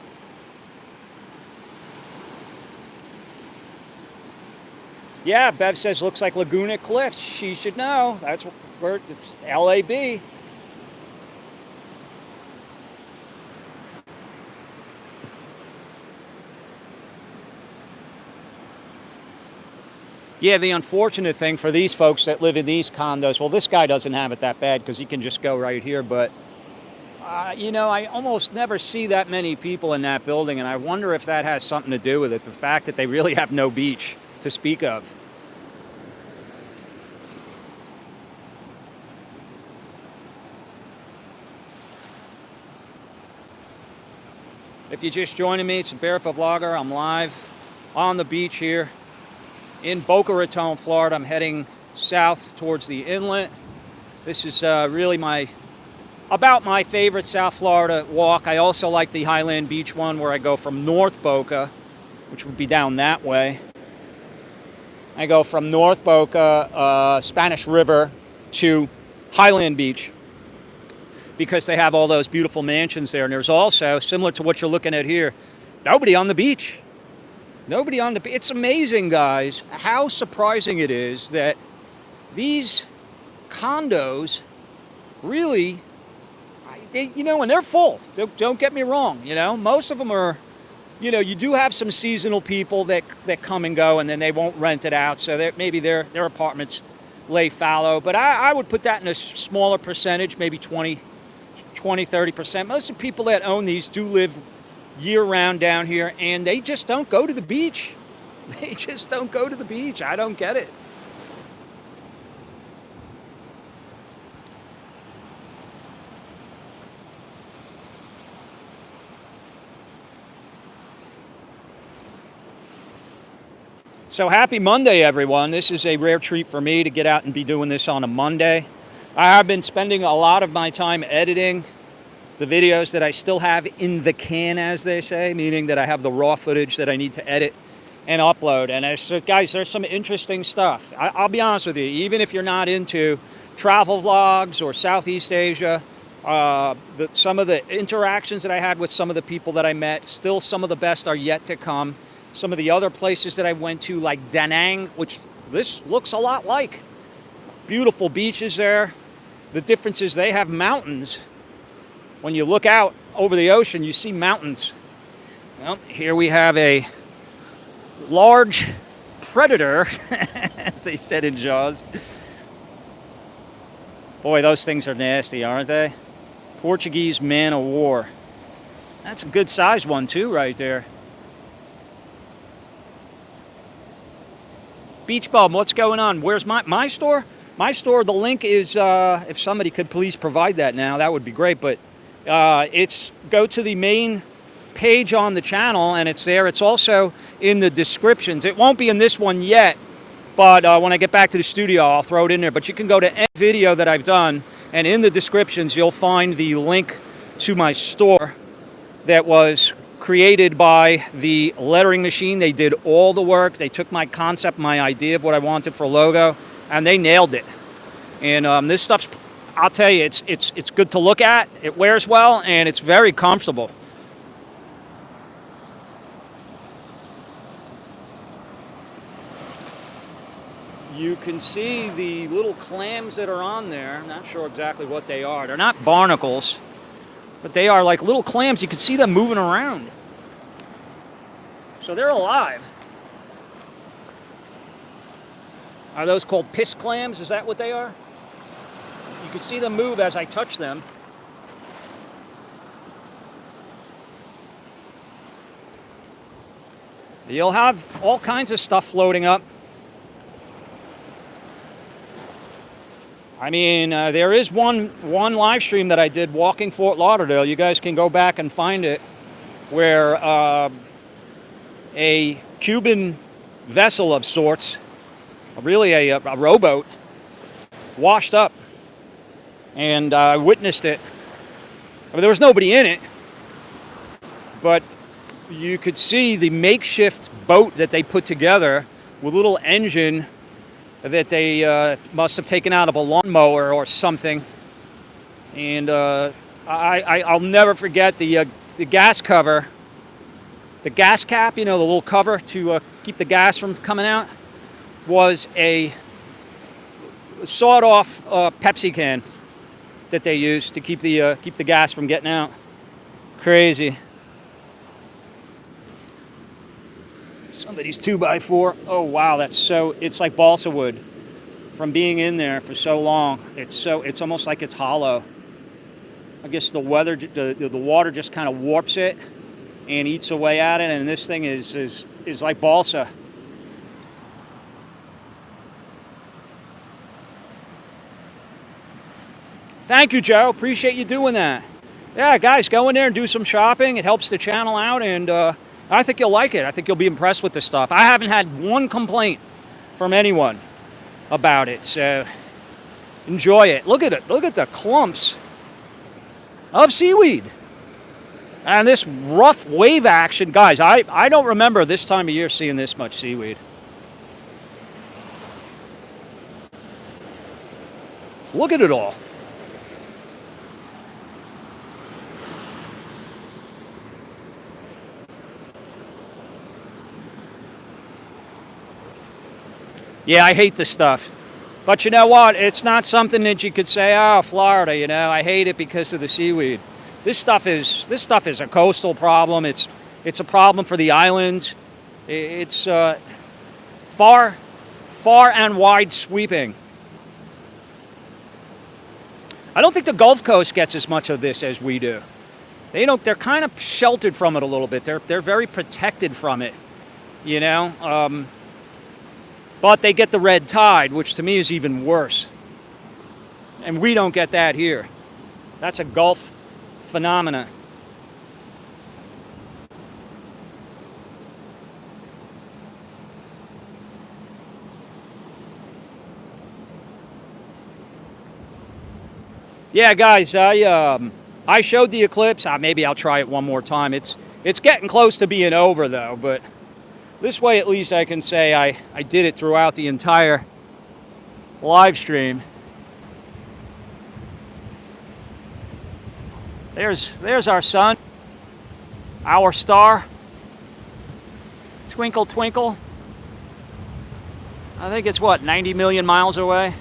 Yeah, Bev says, looks like Laguna Cliffs. She should know. That's where it's LAB. Yeah, the unfortunate thing for these folks that live in these condos, well, this guy doesn't have it that bad because he can just go right here, but, I almost never see that many people in that building, and I wonder if that has something to do with it, the fact that they really have no beach to speak of. If you're just joining me, it's a Barefoot Vlogger. I'm live on the beach here in Boca Raton, Florida. I'm heading south towards the inlet. This is really about my favorite South Florida walk. I also like the Highland Beach one where I go from North Boca, which would be down that way. I go from North Boca, Spanish River, to Highland Beach because they have all those beautiful mansions there. And there's also, similar to what you're looking at here, nobody on the beach. Nobody on the beach. It's amazing, guys, how surprising it is that these condos really, and they're full. Don't get me wrong. Most of them are, you do have some seasonal people that come and go, and then they won't rent it out. So maybe their apartments lay fallow. But I would put that in a smaller percentage, maybe 20, 30%. Most of the people that own these do live year-round down here, and they just don't go to the beach. They just don't go to the beach. I don't get it. So happy Monday, everyone. This is a rare treat for me to get out and be doing this on a Monday. I have been spending a lot of my time editing the videos that I still have in the can, as they say, meaning that I have the raw footage that I need to edit and upload. And guys, there's some interesting stuff. I'll be honest with you, even if you're not into travel vlogs or Southeast Asia, some of the interactions that I had with some of the people that I met, still some of the best are yet to come. Some of the other places that I went to, like Da Nang, which this looks a lot like. Beautiful beaches there. The difference is they have mountains. When you look out over the ocean, you see mountains. Well, here we have a large predator, as they said in Jaws. Boy, those things are nasty, aren't they? Portuguese man of war. That's a good sized one too, right there. Beach Bum, what's going on? Where's my store? My store, the link is, if somebody could please provide that now, that would be great. But go to the main page on the channel, and it's there. It's also in the descriptions. It won't be in this one yet, but when I get back to the studio, I'll throw it in there. But you can go to any video that I've done, and in the descriptions, you'll find the link to my store that was created by the lettering machine. They did all the work. They took my concept, my idea of what I wanted for a logo, and they nailed it. And this stuff's, I'll tell you, it's good to look at. It wears well, and it's very comfortable. You can see the little clams that are on there. I'm not sure exactly what they are. They're not barnacles, but they are like little clams. You can see them moving around. So they're alive. Are those called piss clams? Is that what they are? You can see them move as I touch them. You'll have all kinds of stuff floating up. I mean, there is one live stream that I did walking Fort Lauderdale. You guys can go back and find it, where a Cuban vessel of sorts, really a rowboat, washed up, and I witnessed it. I mean, there was nobody in it, but you could see the makeshift boat that they put together with a little engine that they must have taken out of a lawnmower or something. And I'll never forget the gas cover, the gas cap, you know, the little cover to keep the gas from coming out, was a sawed-off Pepsi can that they used to keep the gas from getting out. Crazy. Somebody's 2x4. Oh wow, it's like balsa wood from being in there for so long. It's almost like it's hollow. I guess the water just kind of warps it and eats away at it, and this thing is like balsa. Thank you, Joe. Appreciate you doing that. Yeah, guys, go in there and do some shopping. It helps the channel out, and I think you'll like it. I think you'll be impressed with the stuff. I haven't had one complaint from anyone about it, so enjoy it. Look at it. Look at the clumps of seaweed. And this rough wave action. Guys, I don't remember this time of year seeing this much seaweed. Look at it all. Yeah, I hate this stuff. But you know what? It's not something that you could say, oh, Florida, you know, I hate it because of the seaweed. This stuff is a coastal problem. It's a problem for the islands. It's far and wide sweeping. I don't think the Gulf Coast gets as much of this as we do. They're kind of sheltered from it a little bit. They're very protected from it, you know. But they get the red tide, which to me is even worse. And we don't get that here. That's a Gulf phenomena. Yeah, guys, I showed the eclipse. Maybe I'll try it one more time. It's getting close to being over though, but this way at least I can say I did it throughout the entire live stream. There's our sun, our star. Twinkle, twinkle. I think it's what, 90 million miles away?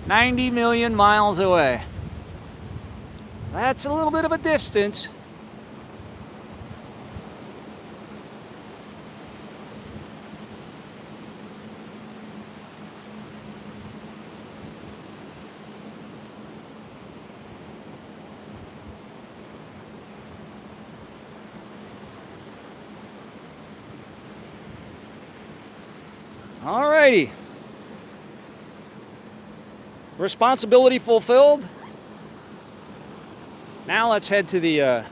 90 million miles away. That's a little bit of a distance. Alrighty. Responsibility fulfilled. Now let's head to the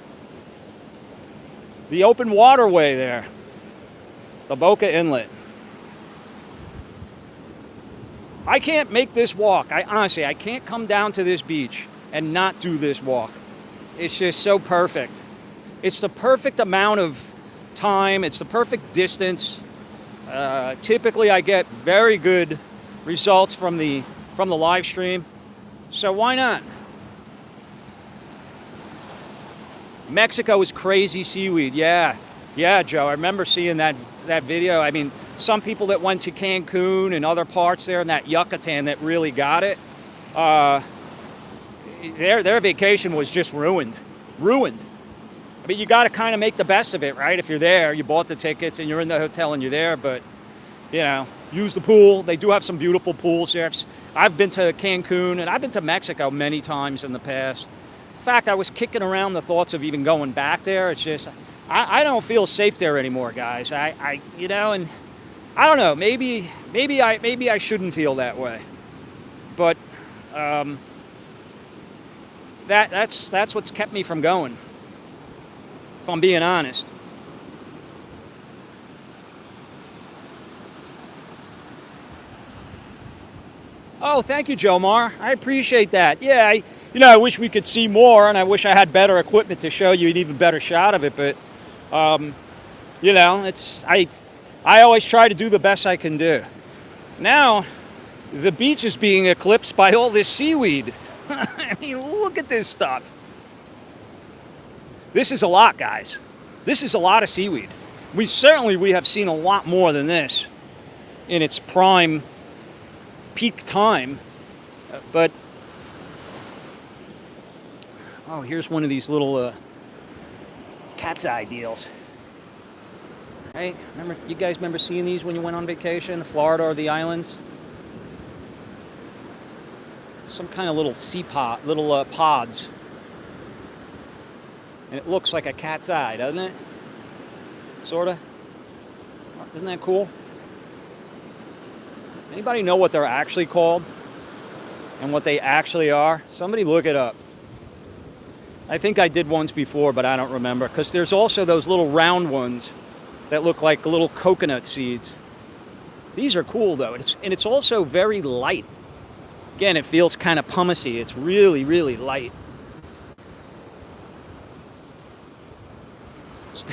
open waterway there, the Boca Inlet. I can't make this walk. Honestly, I can't come down to this beach and not do this walk. It's just so perfect. It's the perfect amount of time. It's the perfect distance. Typically, I get very good results from the live stream, so why not? Mexico is crazy seaweed. Yeah, Joe. I remember seeing that video. I mean, some people that went to Cancun and other parts there in that Yucatan that really got it, their vacation was just ruined. I mean, you got to kind of make the best of it, right? If you're there, you bought the tickets and you're in the hotel and you're there, but, you know, use the pool. They do have some beautiful pools there. I've been to Cancun and I've been to Mexico many times in the past. In fact, I was kicking around the thoughts of even going back there. It's just, I don't feel safe there anymore, guys. You know, and I don't know, maybe I shouldn't feel that way. But that's what's kept me from going, if I'm being honest. Oh, thank you, Jomar. I appreciate that. Yeah, I wish we could see more, and I wish I had better equipment to show you an even better shot of it. But, you know, I always try to do the best I can do. Now, the beach is being eclipsed by all this seaweed. I mean, look at this stuff. This is a lot, guys. This is a lot of seaweed. We have seen a lot more than this in its prime peak time. But, oh, here's one of these little cat's eye deals. Hey, you guys remember seeing these when you went on vacation, Florida or the islands? Some kind of little pods. And it looks like a cat's eye, doesn't it? Sorta. Isn't that cool? Anybody know what they're actually called? And what they actually are? Somebody look it up. I think I did once before, but I don't remember. Because there's also those little round ones that look like little coconut seeds. These are cool, though. And it's also very light. Again, it feels kind of pumicey. It's really, really light.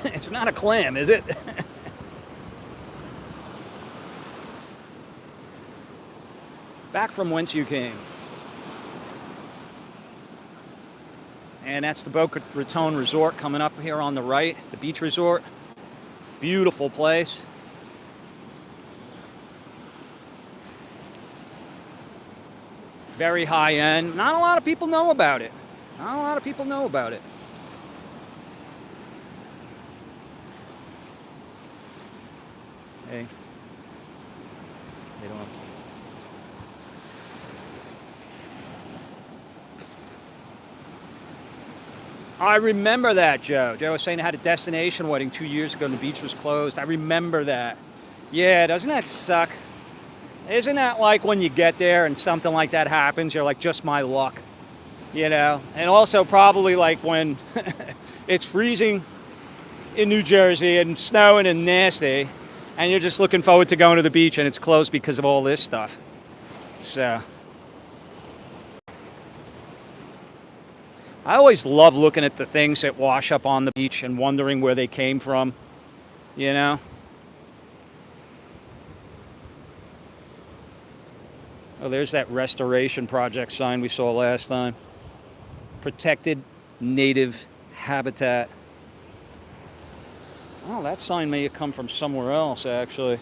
It's not a clam, is it? Back from whence you came. And that's the Boca Raton Resort coming up here on the right, the beach resort. Beautiful place. Very high end. Not a lot of people know about it. Not a lot of people know about it. Hey. They don't. I remember that, Joe. Joe was saying I had a destination wedding 2 years ago and the beach was closed. I remember that. Yeah, doesn't that suck? Isn't that like when you get there and something like that happens, you're like, just my luck, you know? And also probably like when it's freezing in New Jersey and snowing and nasty, and you're just looking forward to going to the beach and it's closed because of all this stuff. So, I always love looking at the things that wash up on the beach and wondering where they came from, you know? Oh, there's that restoration project sign we saw last time. Protected native habitat. Oh, that sign may have come from somewhere else, actually.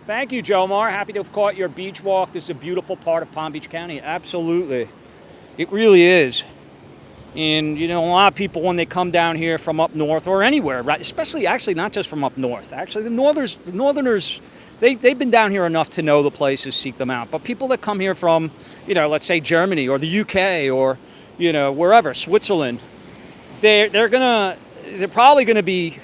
Thank you, Jomar. Happy to have caught your beach walk. This is a beautiful part of Palm Beach County. Absolutely. It really is. And, you know, a lot of people, when they come down here from up north or anywhere, right, especially actually not just from up north. Actually, the northerners, they've been down here enough to know the places, seek them out. But people that come here from, you know, let's say Germany or the UK or, you know, wherever, Switzerland, they're probably going to be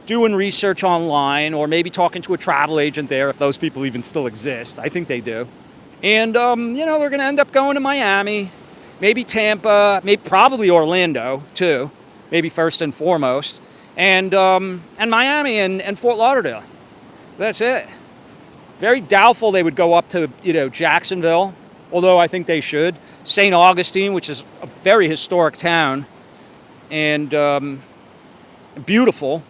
doing research online or maybe talking to a travel agent there, if those people even still exist. I think they do. And, you know, they're going to end up going to Miami, maybe Tampa, probably Orlando, too, maybe first and foremost, and Miami and Fort Lauderdale. That's it. Very doubtful they would go up to, you know, Jacksonville, although I think they should. St. Augustine, which is a very historic town, and beautiful.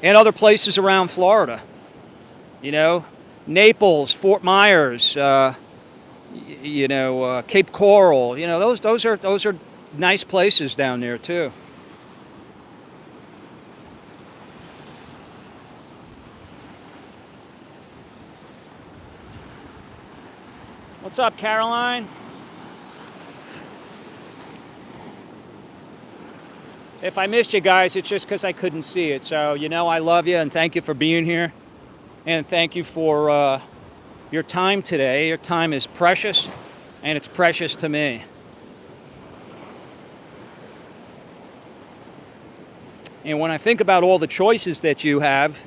And other places around Florida, you know, Naples, Fort Myers, Cape Coral, you know, those are nice places down there too. What's up, Caroline? If I missed you guys, it's just because I couldn't see it. So, you know, I love you and thank you for being here. And thank you for your time today. Your time is precious, and it's precious to me. And when I think about all the choices that you have,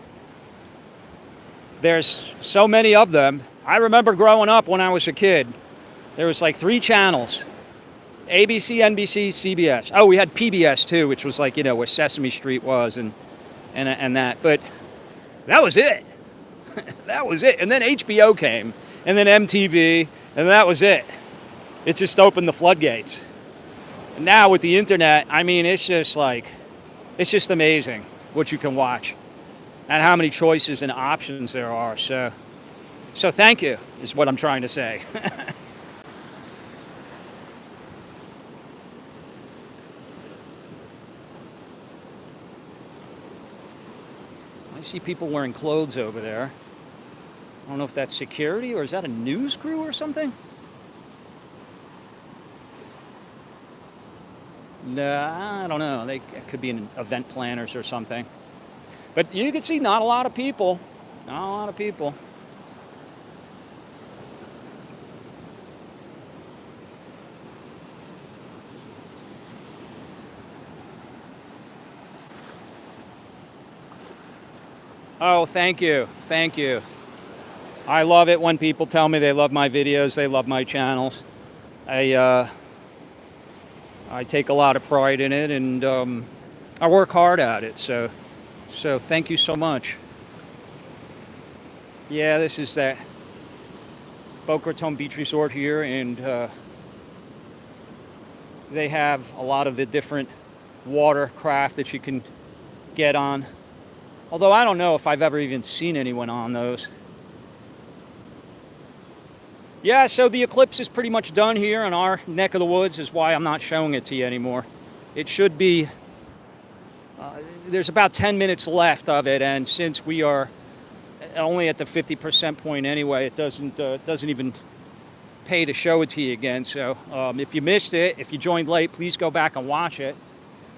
there's so many of them. I remember growing up when I was a kid, there was like 3 channels. ABC, NBC, CBS. Oh, we had PBS too, which was like, you know, where Sesame Street was and that. But that was it. That was it. And then HBO came, and then MTV, and that was it. It just opened the floodgates. And now with the internet, I mean, it's just amazing what you can watch and how many choices and options there are. So thank you is what I'm trying to say. I see people wearing clothes over there. I don't know if that's security or is that a news crew or something? No, I don't know. It could be an event planners or something. But you can see not a lot of people. Not a lot of people. Oh, thank you. Thank you. I love it when people tell me they love my videos, they love my channels. I take a lot of pride in it, and I work hard at it. So thank you so much. Yeah, this is that Boca Raton Beach Resort here, and they have a lot of the different watercraft that you can get on. Although I don't know if I've ever even seen anyone on those. Yeah, so the eclipse is pretty much done here in our neck of the woods, is why I'm not showing it to you anymore. It should be, there's about 10 minutes left of it, and since we are only at the 50% point anyway, it doesn't even pay to show it to you again. So if you missed it, if you joined late, please go back and watch it.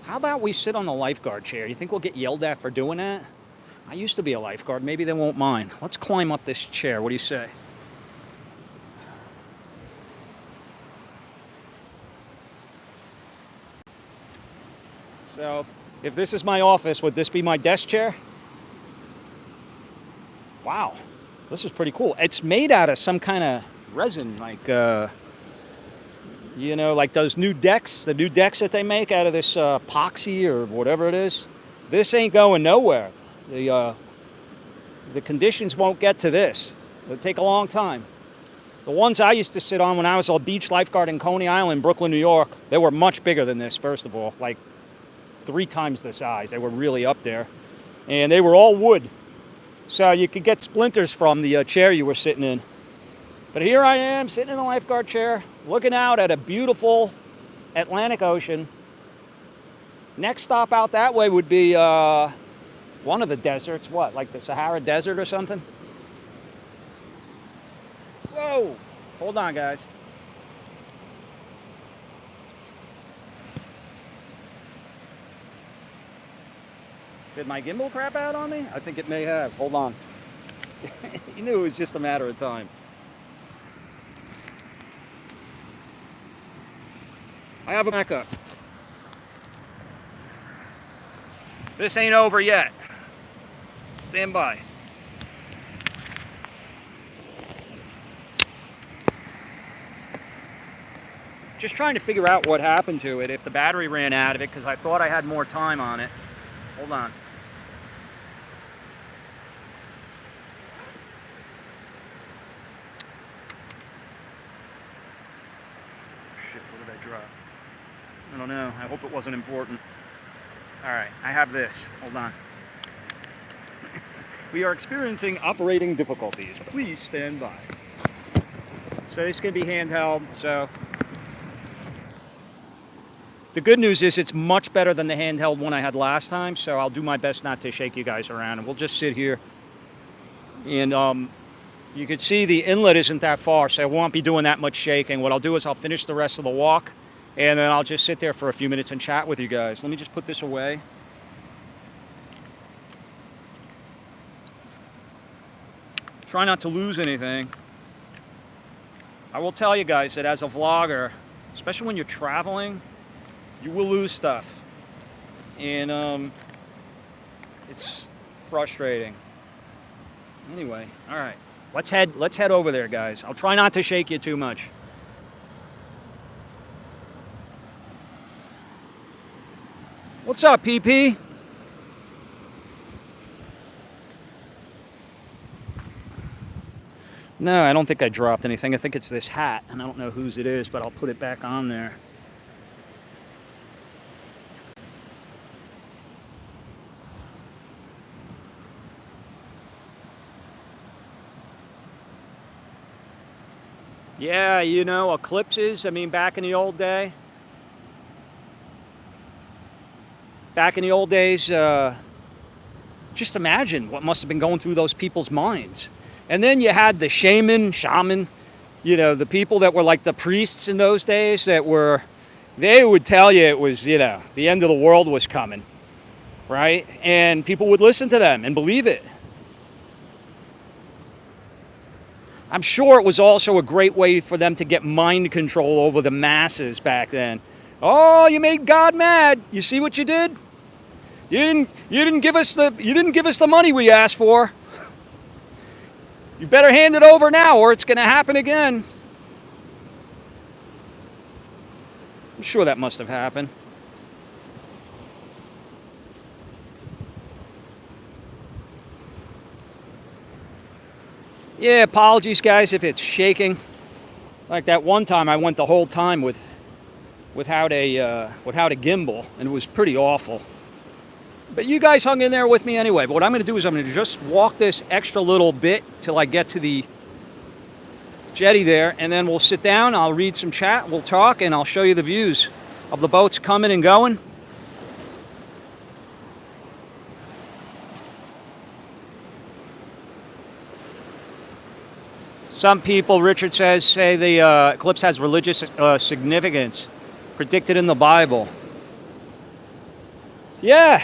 How about we sit on the lifeguard chair? You think we'll get yelled at for doing that? I used to be a lifeguard. Maybe they won't mind. Let's climb up this chair. What do you say? So if this is my office, would this be my desk chair? Wow, this is pretty cool. It's made out of some kind of resin, like, you know, like those new decks, the new decks that they make out of this epoxy or whatever it is. This ain't going nowhere. The the conditions won't get to this. It'll take a long time. The ones I used to sit on when I was a beach lifeguard in Coney Island, Brooklyn, New York, they were much bigger than this, first of all, like 3 times the size. They were really up there. And they were all wood. So you could get splinters from the chair you were sitting in. But here I am, sitting in a lifeguard chair, looking out at a beautiful Atlantic Ocean. Next stop out that way would be one of the deserts. What, like the Sahara Desert or something? Whoa! Hold on, guys. Did my gimbal crap out on me? I think it may have. Hold on. You knew it was just a matter of time. I have a backup. This ain't over yet. Stand by. Just trying to figure out what happened to it, if the battery ran out of it, because I thought I had more time on it. Hold on. Shit, what did I drop? I don't know. I hope it wasn't important. All right, I have this. Hold on. We are experiencing operating difficulties. Please stand by. So this can be handheld, so... The good news is it's much better than the handheld one I had last time, so I'll do my best not to shake you guys around, and we'll just sit here. And you can see the inlet isn't that far, so I won't be doing that much shaking. What I'll do is I'll finish the rest of the walk, and then I'll just sit there for a few minutes and chat with you guys. Let me just put this away. Try not to lose anything. I will tell you guys that as a vlogger, especially when you're traveling, you will lose stuff, and it's frustrating. Anyway, all right, let's head over there, guys. I'll try not to shake you too much. What's up, PP? No, I don't think I dropped anything. I think it's this hat, and I don't know whose it is, but I'll put it back on there. Yeah, you know, eclipses, I mean, back in the old days, just imagine what must have been going through those people's minds. And then you had the shaman, you know, the people that were like the priests in those days they would tell you it was, you know, the end of the world was coming, right? And people would listen to them and believe it. I'm sure it was also a great way for them to get mind control over the masses back then. Oh, you made God mad. You see what you did? You didn't give us the money we asked for. You better hand it over now or it's going to happen again. I'm sure that must have happened. Yeah, apologies guys if it's shaking. Like that one time I went the whole time without a gimbal, and it was pretty awful. But you guys hung in there with me anyway. But what I'm going to do is I'm going to just walk this extra little bit till I get to the jetty there, and then we'll sit down, I'll read some chat, we'll talk, and I'll show you the views of the boats coming and going. Some people, Richard says, say the eclipse has religious significance predicted in the Bible. Yeah,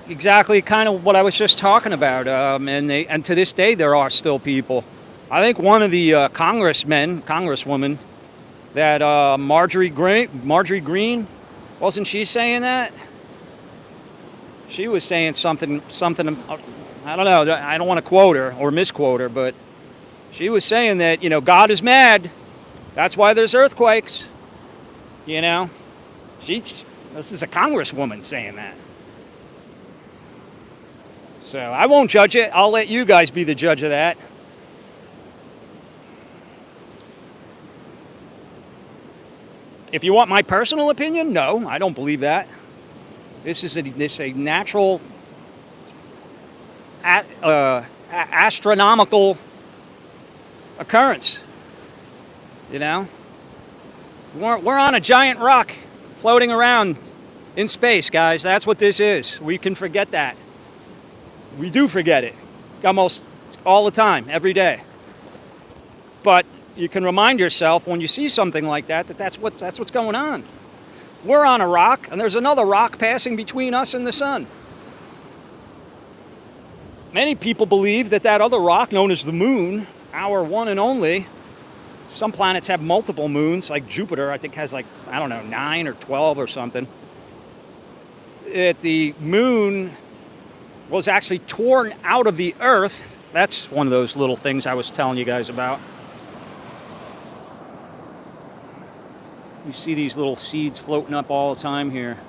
exactly kind of what I was just talking about. And to this day, there are still people. I think one of the congresswoman, that Marjorie Green, wasn't she saying that? She was saying something, I don't know, I don't want to quote her or misquote her, but she was saying that, you know, God is mad. That's why there's earthquakes. You know, this is a congresswoman saying that. So I won't judge it. I'll let you guys be the judge of that. If you want my personal opinion, no, I don't believe that. This is a natural, astronomical occurrence. You know, we're on a giant rock floating around in space, guys. That's what this is. We can forget that. We do forget it almost all the time, every day. But you can remind yourself when you see something like that, that's what's going on. We're on a rock, and there's another rock passing between us and the sun. Many people believe that other rock, known as the moon, our one and only. Some planets have multiple moons, like Jupiter, I think has 9 or 12 or something. That the moon was actually torn out of the Earth. That's one of those little things I was telling you guys about. You see these little seeds floating up all the time here.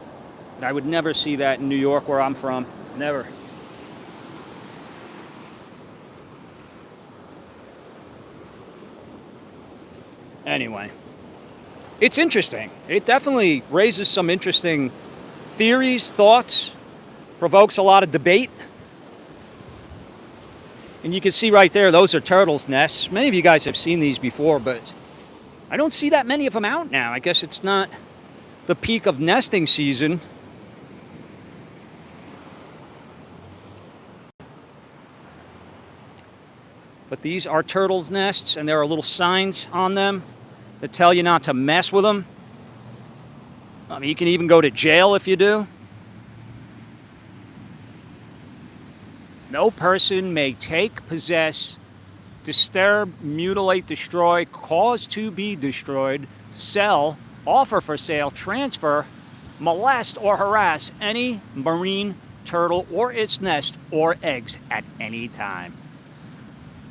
I would never see that in New York, where I'm from. Never. Anyway, it's interesting. It definitely raises some interesting theories, thoughts, provokes a lot of debate. And you can see right there, those are turtles' nests. Many of you guys have seen these before, but I don't see that many of them out now. I guess it's not the peak of nesting season. But these are turtles' nests, and there are little signs on them that tell you not to mess with them. I mean, you can even go to jail if you do. No person may take, possess, disturb, mutilate, destroy, cause to be destroyed, sell, offer for sale, transfer, molest, or harass any marine turtle or its nest or eggs at any time.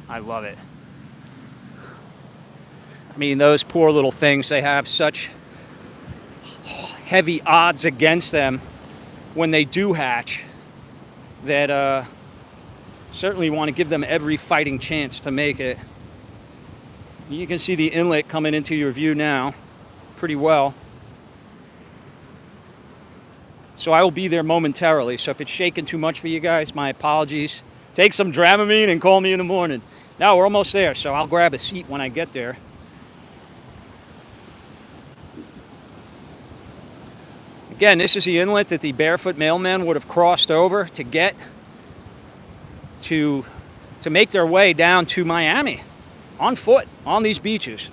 I love it. I mean, those poor little things, they have such heavy odds against them when they do hatch that certainly want to give them every fighting chance to make it. You can see the inlet coming into your view now pretty well. So I will be there momentarily. So if it's shaking too much for you guys, my apologies. Take some Dramamine and call me in the morning. No, we're almost there, so I'll grab a seat when I get there. Again, this is the inlet that the barefoot mailmen would have crossed over to get to make their way down to Miami on foot on these beaches.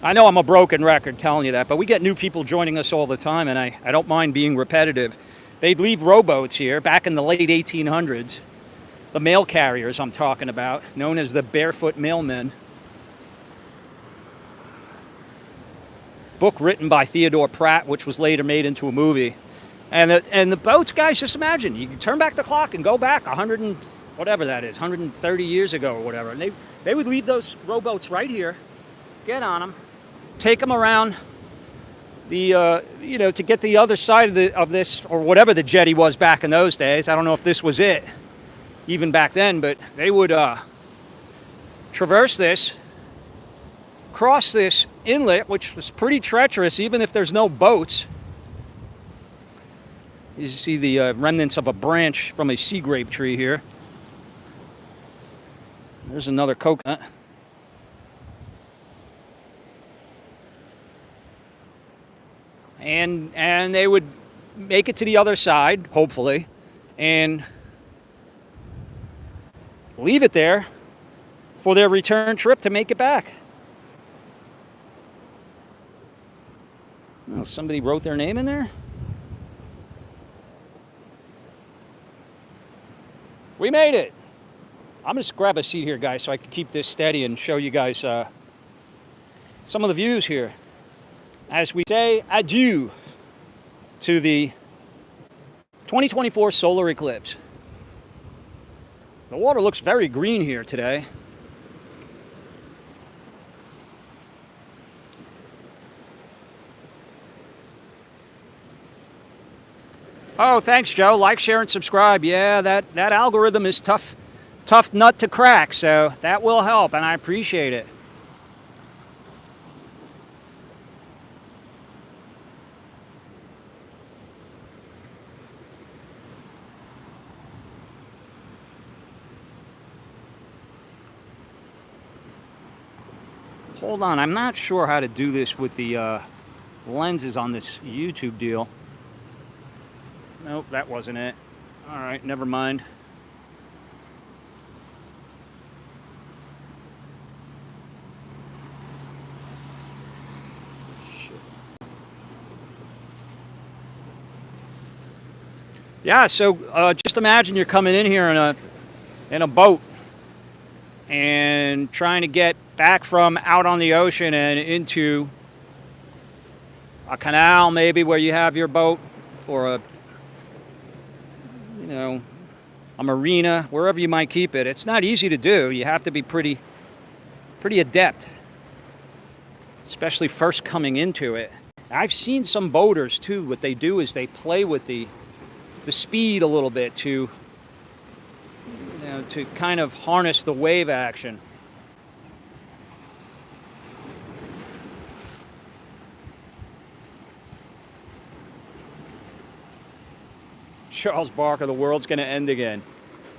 I know I'm a broken record telling you that, but we get new people joining us all the time, and I don't mind being repetitive. They'd leave rowboats here back in the late 1800s. The mail carriers I'm talking about, known as the barefoot mailmen. Book written by Theodore Pratt, which was later made into a movie. And the boats, guys, just imagine, you can turn back the clock and go back 130 years ago or whatever. And they would leave those rowboats right here, get on them, take them around the, to get the other side of this, or whatever the jetty was back in those days. I don't know if this was it, even back then, but they would traverse this, cross this inlet, which was pretty treacherous, even if there's no boats. You see the remnants of a branch from a sea grape tree here. There's another coconut. And they would make it to the other side, hopefully, and leave it there for their return trip to make it back. Oh, somebody wrote their name in there? We made it. I'm just grab a seat here, guys, so I can keep this steady and show you guys some of the views here as we say adieu to the 2024 solar eclipse. The water looks very green here today. Oh, thanks, Joe. Like, share, and subscribe. Yeah, that algorithm is tough nut to crack, so that will help, and I appreciate it. Hold on, I'm not sure how to do this with the lenses on this YouTube deal. Nope, that wasn't it. All right, never mind. Shit. Yeah, so just imagine you're coming in here in a boat and trying to get back from out on the ocean and into a canal, maybe, where you have your boat, or a marina, wherever you might keep it. It's not easy to do. You have to be pretty adept, especially first coming into it. I've seen some boaters too. What they do is they play with the speed a little bit to kind of harness the wave action. Charles Barker, the world's going to end again.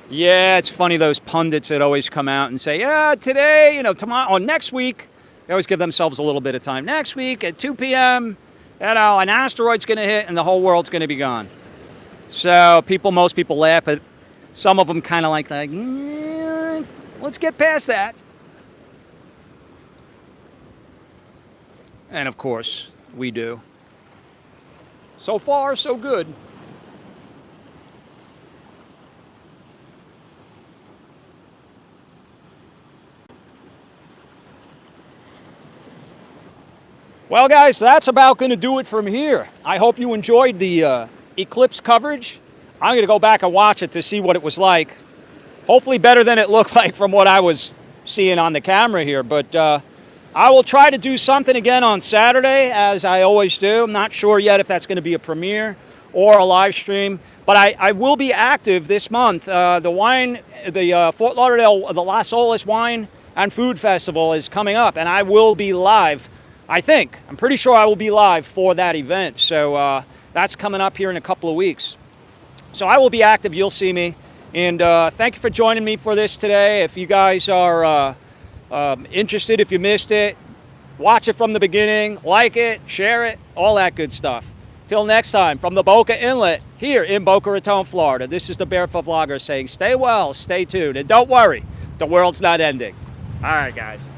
Yeah, it's funny, those pundits that always come out and say, yeah, today, tomorrow, or next week. They always give themselves a little bit of time. Next week at 2 p.m., an asteroid's going to hit and the whole world's going to be gone. So most people laugh, but some of them kind of like, let's get past that. And of course, we do. So far, so good. Well, guys, that's about going to do it from here. I hope you enjoyed the eclipse coverage. I'm going to go back and watch it to see what it was like. Hopefully better than it looked like from what I was seeing on the camera here. But I will try to do something again on Saturday, as I always do. I'm not sure yet if that's going to be a premiere or a live stream. But I will be active this month. The Fort Lauderdale, the Las Olas Wine and Food Festival is coming up, and I will be live. I'm pretty sure I will be live for that event. So that's coming up here in a couple of weeks. So I will be active. You'll see me. And thank you for joining me for this today. If you guys are interested, if you missed it, watch it from the beginning, like it, share it, all that good stuff. Till next time, from the Boca Inlet here in Boca Raton, Florida, this is the Barefoot Vlogger saying stay well, stay tuned, and don't worry, the world's not ending. All right, guys.